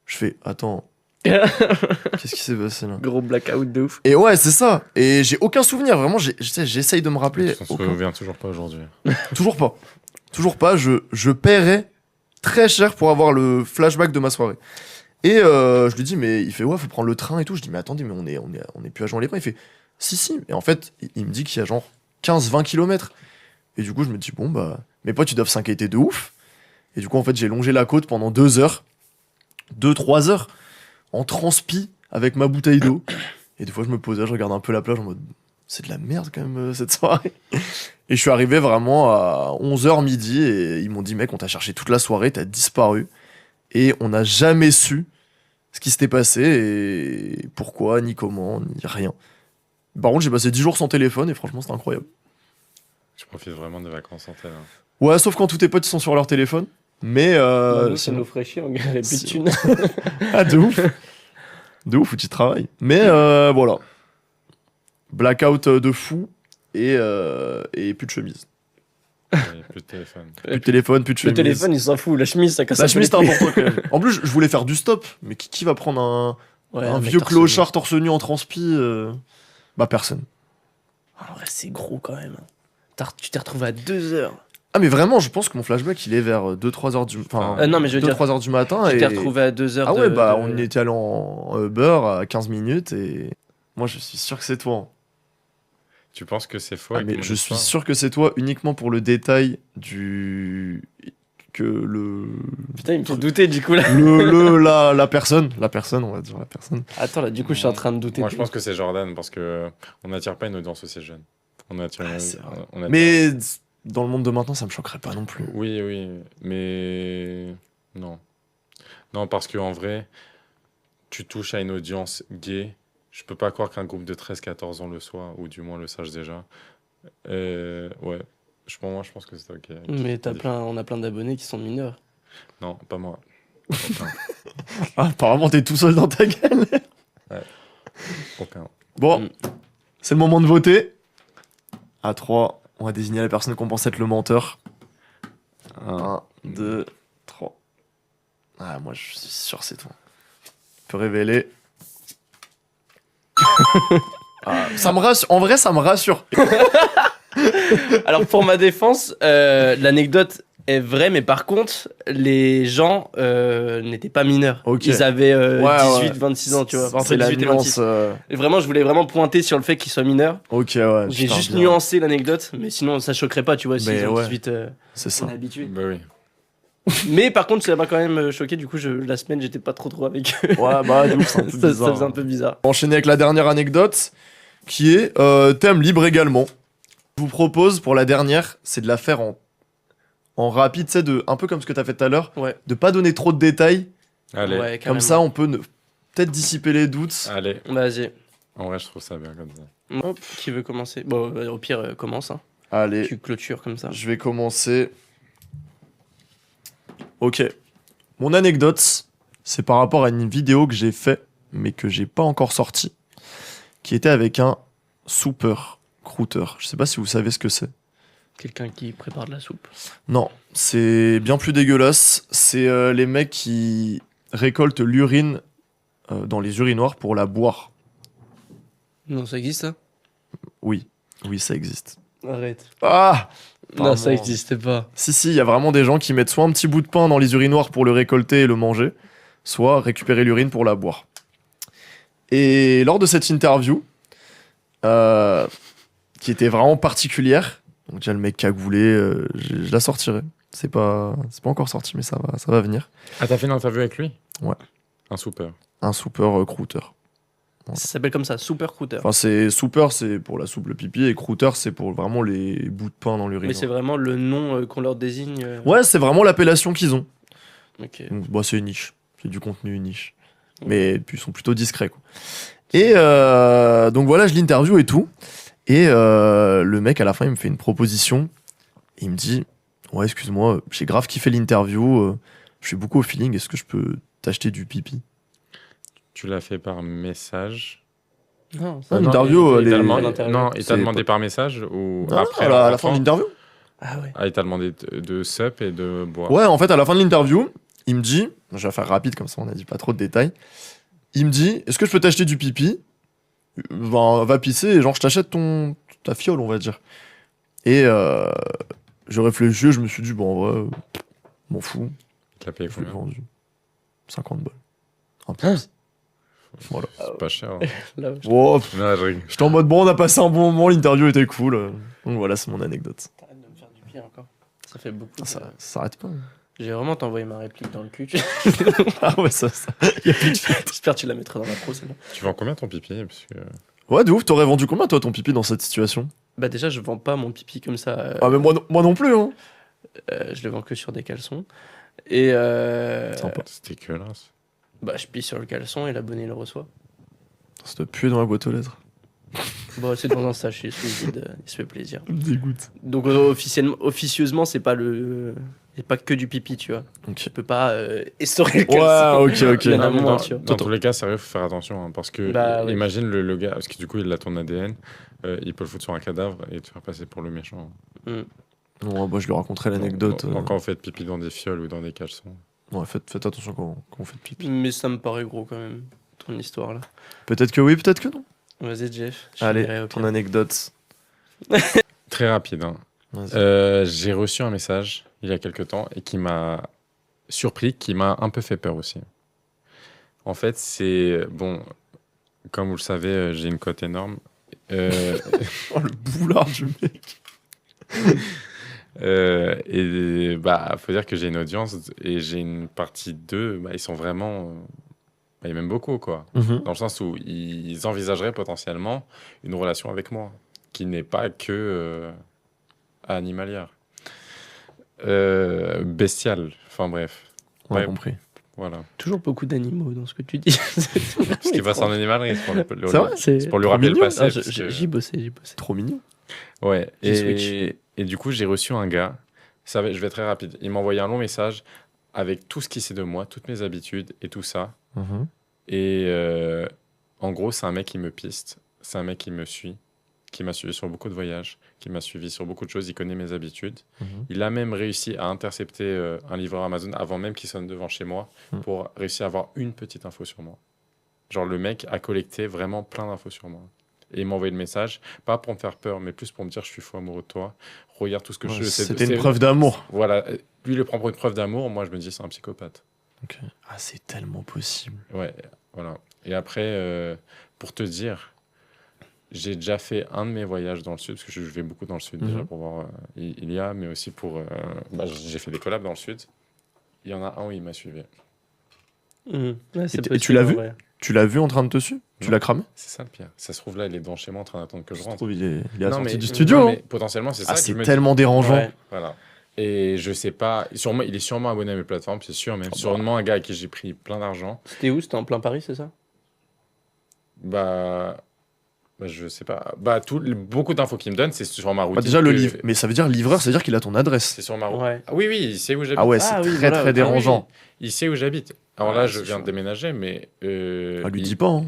Je fais, attends, qu'est-ce qui s'est passé là? Gros blackout de ouf. Et ouais, c'est ça. Et j'ai aucun souvenir, vraiment, j'essaye de me rappeler. Tu t'en aucun. souviens toujours pas aujourd'hui. Toujours pas. Toujours pas. Je paierais très cher pour avoir le flashback de ma soirée. Et je lui dis, mais il fait, ouais, faut prendre le train et tout. Je dis, mais attendez, mais on est plus à Juan-les-Pins. Il fait, si. Et en fait, il me dit qu'il y a genre 15-20 km. Et du coup, je me dis, bon, bah, mes potes, ils doivent s'inquiéter de ouf. Et du coup, en fait, j'ai longé la côte pendant 2 heures, 2-3 heures, en transpi avec ma bouteille d'eau. Et des fois, je me posais, je regardais un peu la plage en mode, c'est de la merde quand même cette soirée. Et je suis arrivé vraiment à 11h midi et ils m'ont dit, mec, on t'a cherché toute la soirée, t'as disparu. Et on n'a jamais su ce qui s'était passé et pourquoi, ni comment, ni rien. Par contre, j'ai passé 10 jours sans téléphone et franchement, c'était incroyable. Je profite vraiment des vacances en tel. Hein. Ouais, sauf quand tous tes potes ils sont sur leur téléphone. Mais Ça sinon- nous ferait chier, on gagnerait plus de si- thunes. Ah, de ouf. De ouf où tu travailles. Mais voilà. Blackout de fou et plus de chemise. Ouais, plus de téléphone. Plus de téléphone, plus de Le chemise. téléphone, il s'en fout. La chemise, ça casse La un peu chemise, les c'était couilles. important quand même. En plus, je voulais faire du stop. Mais qui va prendre Ouais, un mec vieux torse nu. clochard torse nu en transpi Bah, personne. En vrai, c'est gros quand même. Tu t'es retrouvé à 2 heures. Ah, mais vraiment, je pense que mon flashback, il est vers 2-3 heures du... Enfin, non, mais je veux dire, 2-3 heures du matin. tu et... t'es retrouvé à 2 heures. Ah ouais, bah, on était allé en Uber à 15 minutes et... Moi, je suis sûr que c'est toi. Tu penses que c'est faux Ah, avec mais mon je suis histoire sûr que c'est toi uniquement pour le détail du... Que le... Putain, il me fait douter du coup là. la personne, on va dire la personne. Attends, là, du coup, je suis en train de douter. Moi, je pense que c'est Jordan parce que on n'attire pas une audience aussi jeune. On attire. Ah, c'est vrai. on attire- Mais dans le monde de maintenant, ça me choquerait pas non plus. Oui, mais non, non parce que en vrai, tu touches à une audience gay. Je peux pas croire qu'un groupe de 13-14 ans le soit, ou du moins le sache déjà. Ouais, moi, je pense que c'est ok. Mais on a plein d'abonnés qui sont mineurs. Non, pas moi. Aucun. Ah, apparemment, t'es tout seul dans ta gueule. Aucun. Bon, Mm. c'est le moment de voter. À 3, on va désigner la personne qu'on pense être le menteur. 1, 2, 3. Ah, moi, je suis sûr que c'est toi. Tu peux révéler. Ah, ça me rassure. En vrai, ça me rassure. Alors, pour ma défense, l'anecdote est vrai, mais par contre, les gens n'étaient pas mineurs. Ok. Ils avaient 18, ouais. 26 ans, tu vois. Enfin, C'est la 18 et nuance. 26. Et vraiment, je voulais vraiment pointer sur le fait qu'ils soient mineurs. Ok, ouais. J'ai putain, juste bien. nuancé l'anecdote, mais sinon, ça choquerait pas, tu vois, s'ils Mais ont ouais. 18. C'est ça. On est habitué. Bah oui. Mais par contre, ça m'a quand même choqué. Du coup, la semaine, j'étais pas trop avec eux. Ouais, bah, du coup, c'est un peu ça bizarre. faisait un peu bizarre. On va enchaîner avec la dernière anecdote, qui est thème libre également. Je vous propose, pour la dernière, c'est de la faire en rapide, tu sais, un peu comme ce que t'as fait tout à l'heure, Ouais. de pas donner trop de détails. Allez, Ouais, Comme carrément. ça, on peut peut-être dissiper les doutes. allez. Vas-y. En vrai, je trouve ça bien comme ça. Hop. Qui veut commencer? Bon, au pire, commence. Hein. Allez, Tu clôtures comme ça. je vais commencer. Ok. Mon anecdote, c'est par rapport à une vidéo que j'ai fait, mais que j'ai pas encore sortie, qui était avec un soupeur, croûteur. Je sais pas si vous savez ce que c'est. Quelqu'un qui prépare de la soupe. Non, c'est bien plus dégueulasse. C'est les mecs qui récoltent l'urine dans les urinoirs pour la boire. Non, ça existe, ça? Oui, oui, ça existe. Arrête. Ah! Non, ça Pardon. existait pas. Si, il y a vraiment des gens qui mettent soit un petit bout de pain dans les urinoirs pour le récolter et le manger, soit récupérer l'urine pour la boire. Et lors de cette interview, qui était vraiment particulière, donc déjà le mec cagoulé, je la sortirai. C'est pas encore sorti, mais ça va venir. Ah, t'as fait une interview avec lui? Ouais. Un super. Un soupeur croûteur. Ça s'appelle comme ça, Super Crouter. Enfin, c'est soupeur, c'est pour la soupe, le pipi, et croûteur, c'est pour vraiment les bouts de pain dans l'urine. Mais c'est vraiment le nom qu'on leur désigne. Ouais, c'est vraiment l'appellation qu'ils ont. Ok. Donc, bah, c'est une niche. C'est du contenu niche. Ok. Mais puis ils sont plutôt discrets, quoi. Et donc voilà, je l'interview et tout. Et le mec, à la fin, il me fait une proposition. Il me dit, ouais, excuse-moi, j'ai grave kiffé l'interview. Je suis beaucoup au feeling. Est-ce que je peux t'acheter du pipi? Tu l'as fait par message? Non, Ah, l'interview, il t'a elle est- demandé, l'interview. non, il t'a C'est demandé pas- par message ou Non, après à la en fin de rentrant l'interview. Ah ouais. Ah, il t'a demandé de sup et de boire. Ouais, en fait, à la fin de l'interview, il me dit, je vais faire rapide comme ça, on a dit pas trop de détails. Il me dit, est-ce que je peux t'acheter du pipi? Ben, va pisser et genre je t'achète ta fiole, on va dire. Et je réfléchis, je me suis dit, bon, en vrai, m'en fous. Tu l'as payé Je l'ai combien? vendu. 50 balles. Un pips. Voilà. C'est pas cher. Hein. Là, Oh, Non, je rigole. j'étais en mode, bon, on a passé un bon moment, l'interview était cool. Donc voilà, c'est mon anecdote. T'arrêtes de me faire du pied encore. Ça fait beaucoup. Ça s'arrête pas. Je vais vraiment t'envoyer ma réplique dans le cul. Ah ouais, ça. Y a plus de fait. J'espère que tu la mettras dans la pro, celle-là. Tu vends combien ton pipi? Parce que... Ouais, de ouf, t'aurais vendu combien toi ton pipi dans cette situation? Bah déjà, je vends pas mon pipi comme ça. Ah, mais moi non plus, hein. Je le vends que sur des caleçons. Et Sympa. C'était dégueulasse. bah, je pisse sur le caleçon et l'abonné le reçoit. Ça te pue dans la boîte aux lettres. Bon, c'est dans un sachet sous vide, il se fait plaisir. Ça me dégoûte. Donc officieusement, c'est pas pas que du pipi, tu vois. Ok. Tu peux pas essorer le Ouais, caleçon. ok. Il y en a Non, mais moins, dans, tu vois. dans tous les cas, sérieux, faut faire attention. Hein, parce que Bah, ouais. imagine le gars, parce que du coup, il a ton ADN, il peut le foutre sur un cadavre et te faire passer pour le méchant. Non, bah, je lui raconterai l'anecdote. Donc, quand on fait pipi dans des fioles ou dans des caleçons. Ouais, faites attention quand vous faites pipi. Mais ça me paraît gros quand même, ton histoire là. Peut-être que oui, peut-être que non. Vas-y, Jeff. je Allez, dirai au ton pire. anecdote. Très rapide. Hein. Vas-y. J'ai reçu un message il y a quelques temps et qui m'a surpris, qui m'a un peu fait peur aussi. En fait, c'est... Bon, comme vous le savez, j'ai une cote énorme. Oh, le boulard du mec. Et bah, faut dire que j'ai une audience et j'ai une partie d'eux, bah, ils sont vraiment... bah, ils m'aiment beaucoup, quoi. Dans le sens où ils envisageraient potentiellement une relation avec moi, qui n'est pas que animalière. Bestiale, enfin bref. On a Ouais. compris. Voilà. Toujours beaucoup d'animaux dans ce que tu dis. Ce qui passe en animalerie, c'est pour, C'est vrai c'est pour lui Trop rappeler le mignon. passé. Ah, parce que- j'y bossais. Trop mignon. Ouais, J'ai switch. et du coup, j'ai reçu un gars, je vais être très rapide, il m'a envoyé un long message avec tout ce qu'il sait de moi, toutes mes habitudes et tout ça. Et en gros, c'est un mec qui me piste, c'est un mec qui me suit, qui m'a suivi sur beaucoup de voyages, qui m'a suivi sur beaucoup de choses, il connaît mes habitudes. Il a même réussi à intercepter un livreur Amazon avant même qu'il sonne devant chez moi pour réussir à avoir une petite info sur moi. Genre, le mec a collecté vraiment plein d'infos sur moi. Et il m'a envoyé le message, pas pour me faire peur, mais plus pour me dire je suis fou amoureux de toi. Regarde tout ce que je sais. C'était une preuve d'amour. Voilà, lui il le prend pour une preuve d'amour, moi je me dis c'est un psychopathe. Okay. Ah, c'est tellement possible. Ouais, voilà. Et après, pour te dire, j'ai déjà fait un de mes voyages dans le sud, parce que je vais beaucoup dans le sud déjà pour voir Ilia, mais aussi pour... j'ai fait des collabs dans le sud. Il y en a un où il m'a suivi. Ouais, et tu l'as vu? Tu l'as vu en train de te suivre? Tu l'as cramé? C'est ça le pire. Ça se trouve là, il est devant chez moi en train d'attendre que je rentre. Il est à la sortie du non, studio. mais potentiellement, c'est ça. Ah, c'est tellement dérangeant. Ouais. Voilà. Et je sais pas, il est sûrement abonné à mes plateformes, c'est sûr, même sûrement un gars à qui j'ai pris plein d'argent. C'était où? C'était en plein Paris, c'est ça? Je sais pas. Beaucoup d'infos qu'il me donne, c'est sur ma route. Déjà, mais ça veut dire livreur, ça veut dire qu'il a ton adresse. C'est sur ma route. Ouais. Ah, oui, il sait où j'habite. Ah ouais, c'est très dérangeant. Oui. Il sait où j'habite. Alors là, je viens de déménager, mais... lui dis pas, hein.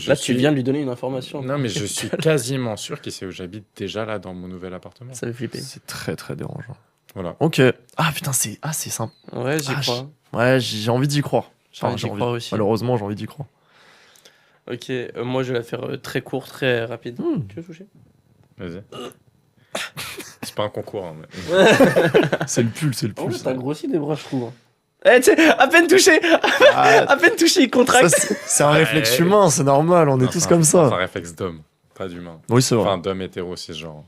Là, tu viens de lui donner une information. Non, mais je suis quasiment sûr qu'il sait où j'habite déjà là dans mon nouvel appartement. Ça fait flipper. C'est très dérangeant. Voilà. Ok. Ah putain, c'est simple. Ouais, j'y crois. Ouais, j'ai envie d'y croire. J'ai envie d'y croire aussi. Malheureusement, j'ai envie d'y croire. Ok, moi je vais la faire très court, très rapide. Tu veux toucher? Vas-y. C'est pas un concours. Hein, mais... c'est le pull. Oh, t'as grossi des bras, je trouve. Tu sais, à peine touché, il contracte. C'est un réflexe humain, c'est normal, on est tous comme ça. C'est un réflexe d'homme, pas d'humain. Oui, c'est vrai. Enfin, d'homme hétéro, c'est genre.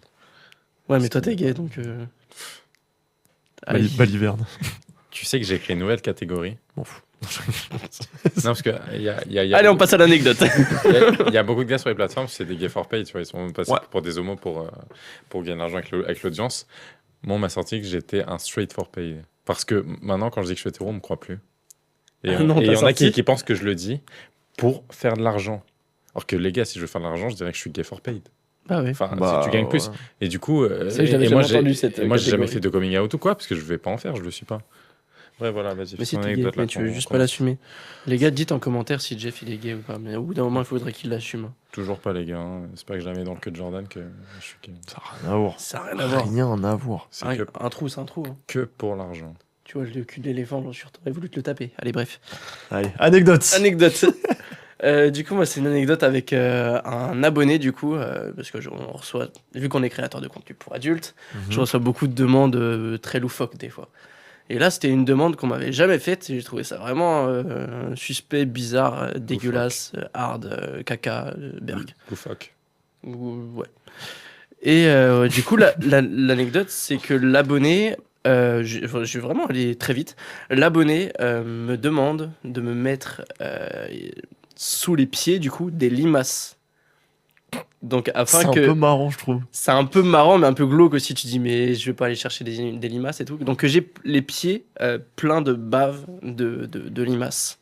Ouais, mais toi t'es gay, donc... Baliverne. Tu sais que j'ai créé une nouvelle catégorie. M'en fous. Non, parce que Allez, on passe à l'anecdote. Il y a beaucoup de gars sur les plateformes, c'est des gays for pay, tu vois, ils sont passés pour des homos pour gagner de l'argent avec l'audience. Moi, on m'a sorti que j'étais un straight for pay. Parce que maintenant, quand je dis que je suis hétéro, on me croit plus. Et il y en a qui pensent que je le dis pour faire de l'argent. Alors que les gars, si je veux faire de l'argent, je dirais que je suis gay for paid. Bah oui. Enfin, si tu gagnes plus. Et du coup, moi, j'ai jamais fait de coming out ou quoi, parce que je vais pas en faire, je le suis pas. Ouais, voilà, vas-y. Mais si t'es gay, mais tu veux juste pas l'assumer. Les gars, dites en commentaire si Jeff il est gay ou pas. Mais au bout d'un moment, il faudrait qu'il l'assume. Toujours pas, les gars. Hein. C'est pas que je l'avais dans le queue de Jordan que je suis gay. Ça n'a rien à voir. Ça n'a rien à voir. Rien à voir. Un trou, c'est un trou. Hein. Que pour l'argent. Tu vois, le cul de l'éléphant, j'en suis t'aurais voulu te le taper. Allez, bref. Allez, anecdote. Du coup, moi, c'est une anecdote avec un abonné, du coup, parce que on reçoit, vu qu'on est créateur de contenu pour adultes, je reçois beaucoup de demandes très loufoques des fois. Et là, c'était une demande qu'on m'avait jamais faite. Et j'ai trouvé ça vraiment suspect, bizarre, dégueulasse, hard, caca, berg. Loufoque. Ouais. Et du coup, l'anecdote, c'est que l'abonné, je vais vraiment aller très vite. L'abonné me demande de me mettre sous les pieds, du coup, des limaces. Donc, afin que... C'est un peu marrant, je trouve. C'est un peu marrant, mais un peu glauque aussi. Tu dis, mais je vais pas aller chercher des limaces et tout. Donc, j'ai les pieds pleins de bave de limaces.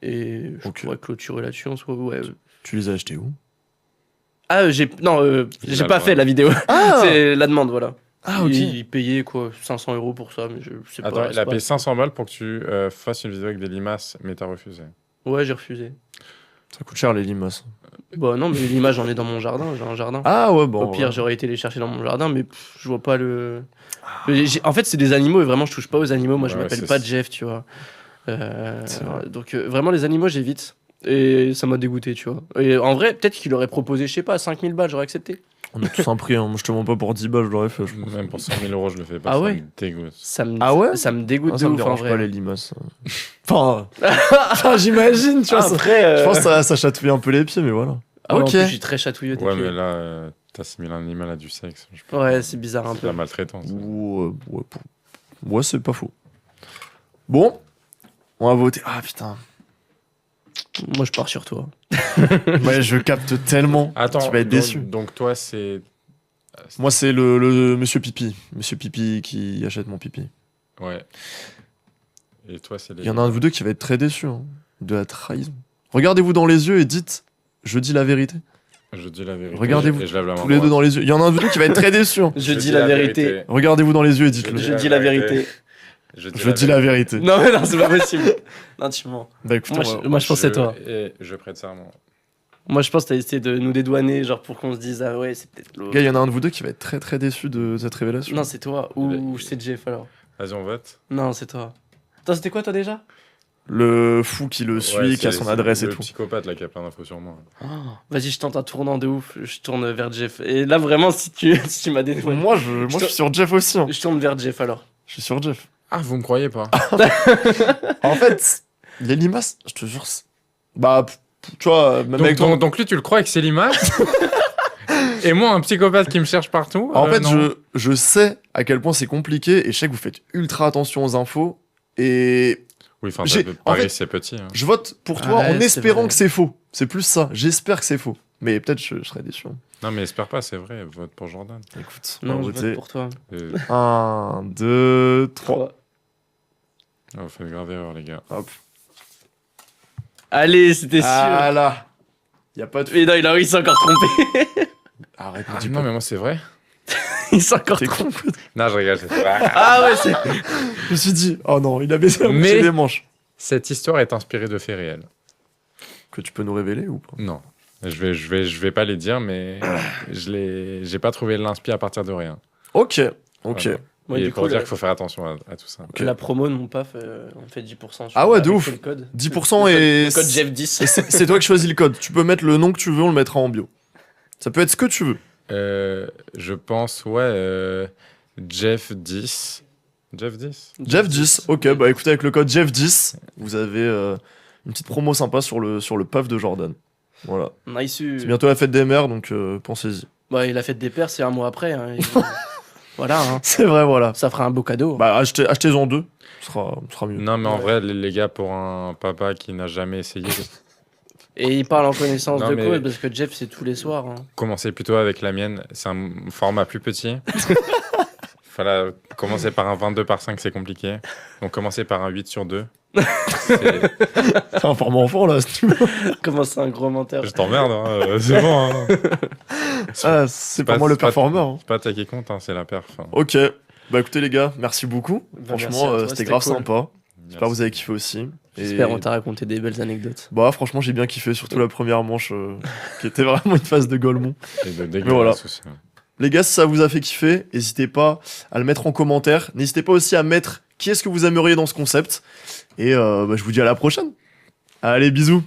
Et je pourrais clôturer là-dessus. Tu les as achetés où? Ah, j'ai pas fait la vidéo. C'est la demande, voilà. Ah, ok. Il payait quoi, 500 € pour ça, mais je sais pas. Attends, il a payé 500 balles pour que tu fasses une vidéo avec des limaces, mais t'as refusé. Ouais, j'ai refusé. Ça coûte cher les limaces. Bah non, mais les limaces, j'en ai dans mon jardin. J'ai un jardin. Ah ouais, bon. Au pire, j'aurais été les chercher dans mon jardin, mais je vois pas le. En fait, c'est des animaux et vraiment, je touche pas aux animaux. Moi, je m'appelle pas Jeff, tu vois. Donc, vraiment, les animaux, j'évite. Et ça m'a dégoûté, tu vois. Et en vrai, peut-être qu'il aurait proposé, je sais pas, 5000 balles, j'aurais accepté. On a tous un prix, hein. Moi je te mens pas pour 10 balles, je l'aurais fait. Même pour 100 000 €, je le fais pas. Ah ouais? Ça me dégoûte. Ça me dégoûte de ouf, en vrai. Pas les limaces. Enfin, j'imagine, tu vois. Après, je pense que ça chatouille un peu les pieds, mais voilà. Ah, ok. Je suis très chatouilleux. Ouais, mais là, t'assimiles un animal à du sexe. Ouais, c'est bizarre un peu. C'est la maltraitance. Ouais, c'est pas faux. Bon, on va voter. Ah putain. Moi, je pars sur toi. Ouais, je capte tellement. Attends, tu vas être déçu. Donc toi, c'est... Moi, c'est le Monsieur Pipi. Monsieur Pipi qui achète mon pipi. Ouais. Et toi, c'est les... Il y en a un de vous deux qui va être très déçu hein, de la trahison. Regardez-vous dans les yeux et dites « Je dis la vérité ». Je dis la vérité. Regardez-vous tous les deux dans les yeux. Il y en a un de vous deux qui va être très déçu. Hein. Je dis la vérité. Regardez-vous dans les yeux et dites-le. Je dis la vérité. Je dis la vérité. Non, mais non, c'est pas possible. Non, tu mens. Bah écoute, moi je pensais toi. Et je prête serment. Moi, je pense que t'as essayé de nous dédouaner, genre pour qu'on se dise, ah ouais, c'est peut-être l'autre. Gars, il y en a un de vous deux qui va être très très déçu de cette révélation. Non, c'est toi. Ou c'est Jeff alors. Vas-y, on vote. Non, c'est toi. Attends, c'était quoi toi déjà? Le fou qui le suit, Ouais, qui a son adresse et le tout. psychopathe là qui a plein d'infos sur moi. Vas-y, je tente un tournant de ouf. Je tourne vers Jeff. Et là, vraiment, si tu m'as dénoué. Moi, je suis sur Jeff aussi. Hein. Je tourne vers Jeff alors. Je suis sur Jeff. Ah, vous me croyez pas? En fait, les limaces, je te jure. Bah, tu vois, même avec ton... donc lui, tu le crois que c'est limace? Et moi, un psychopathe qui me cherche partout? En fait, non. je sais à quel point c'est compliqué et je sais que vous faites ultra attention aux infos. Et Oui, enfin, en Paris, fait, c'est petit. Hein. je vote pour toi Ouais, en c'est espérant vrai. que c'est faux. C'est plus ça. J'espère que c'est faux. Mais peut-être je serais déçu. Non, mais espère pas, c'est vrai. Vote pour Jordan. Écoute, Non, on je va vote pour toi. 1, 2, 3. Oh, vous faites grave erreur, les gars. Hop. Allez, c'était sûr. Ah là. Y a pas de... Mais non, il s'est encore trompé. Arrête, Ah, dis non, pas. mais moi, c'est vrai. Il s'est encore T'es trompé. con. Non, je rigole. Ah ouais, c'est. Je me suis dit, oh non, il a baissé la Mais- moitié des manches. Cette histoire est inspirée de faits réels. Que tu peux nous révéler ou pas? Non. Je vais pas les dire, mais j'ai pas trouvé l'inspi à partir de rien. Ok, ok. Voilà. Ouais, Et du pour coup, dire la- qu'il faut faire attention à tout ça. Ok. La promo de mon paf, on fait 10%. Ah ouais, de avec ouf. le code. 10% Le et... code Jeff10. Et c'est toi qui choisis le code. Tu peux mettre le nom que tu veux, on le mettra en bio. Ça peut être ce que tu veux. Je pense, ouais, Jeff 10. Jeff 10? Jeff 10, ok, bah écoutez, avec le code Jeff 10, vous avez une petite promo sympa sur le puff de Jordan. Voilà. Nice. C'est bientôt la fête des mères, donc pensez-y. Bah, il a fait des paires, c'est un mois après. Hein. Voilà, hein. C'est vrai, voilà. Ça fera un beau cadeau. Bah achetez-en deux, ce sera mieux. Non, mais en Ouais. vrai, les gars, pour un papa qui n'a jamais essayé, Et il parle en connaissance Non, de mais- cause parce que Jeff, c'est tous les soirs. Hein. commencez plutôt avec la mienne. C'est un format plus petit. Voilà, commencer par un 22 par 5, c'est compliqué. Donc, commencez par un 8 sur 2. C'est un format enfant là, si tu veux. Comment c'est un gros menteur. Je t'emmerde, hein, c'est bon. Hein. Ah, c'est pas- pas moi le c'est pas- performeur. Hein. C'est pas ta qui compte, hein, c'est la perf. Hein. Ok, bah écoutez les gars, merci beaucoup. Bah, merci Franchement, à toi, c'était grave cool. sympa. J'espère que vous avez kiffé aussi. J'espère Et- on t'a raconté des belles anecdotes. Bah franchement, j'ai bien kiffé, surtout la première manche qui était vraiment une phase de Golemont. Et de voilà. dégueulasse aussi. hein. Les gars, si ça vous a fait kiffer, n'hésitez pas à le mettre en commentaire. N'hésitez pas aussi à mettre qui est-ce que vous aimeriez dans ce concept. Et bah, je vous dis à la prochaine. Allez, bisous.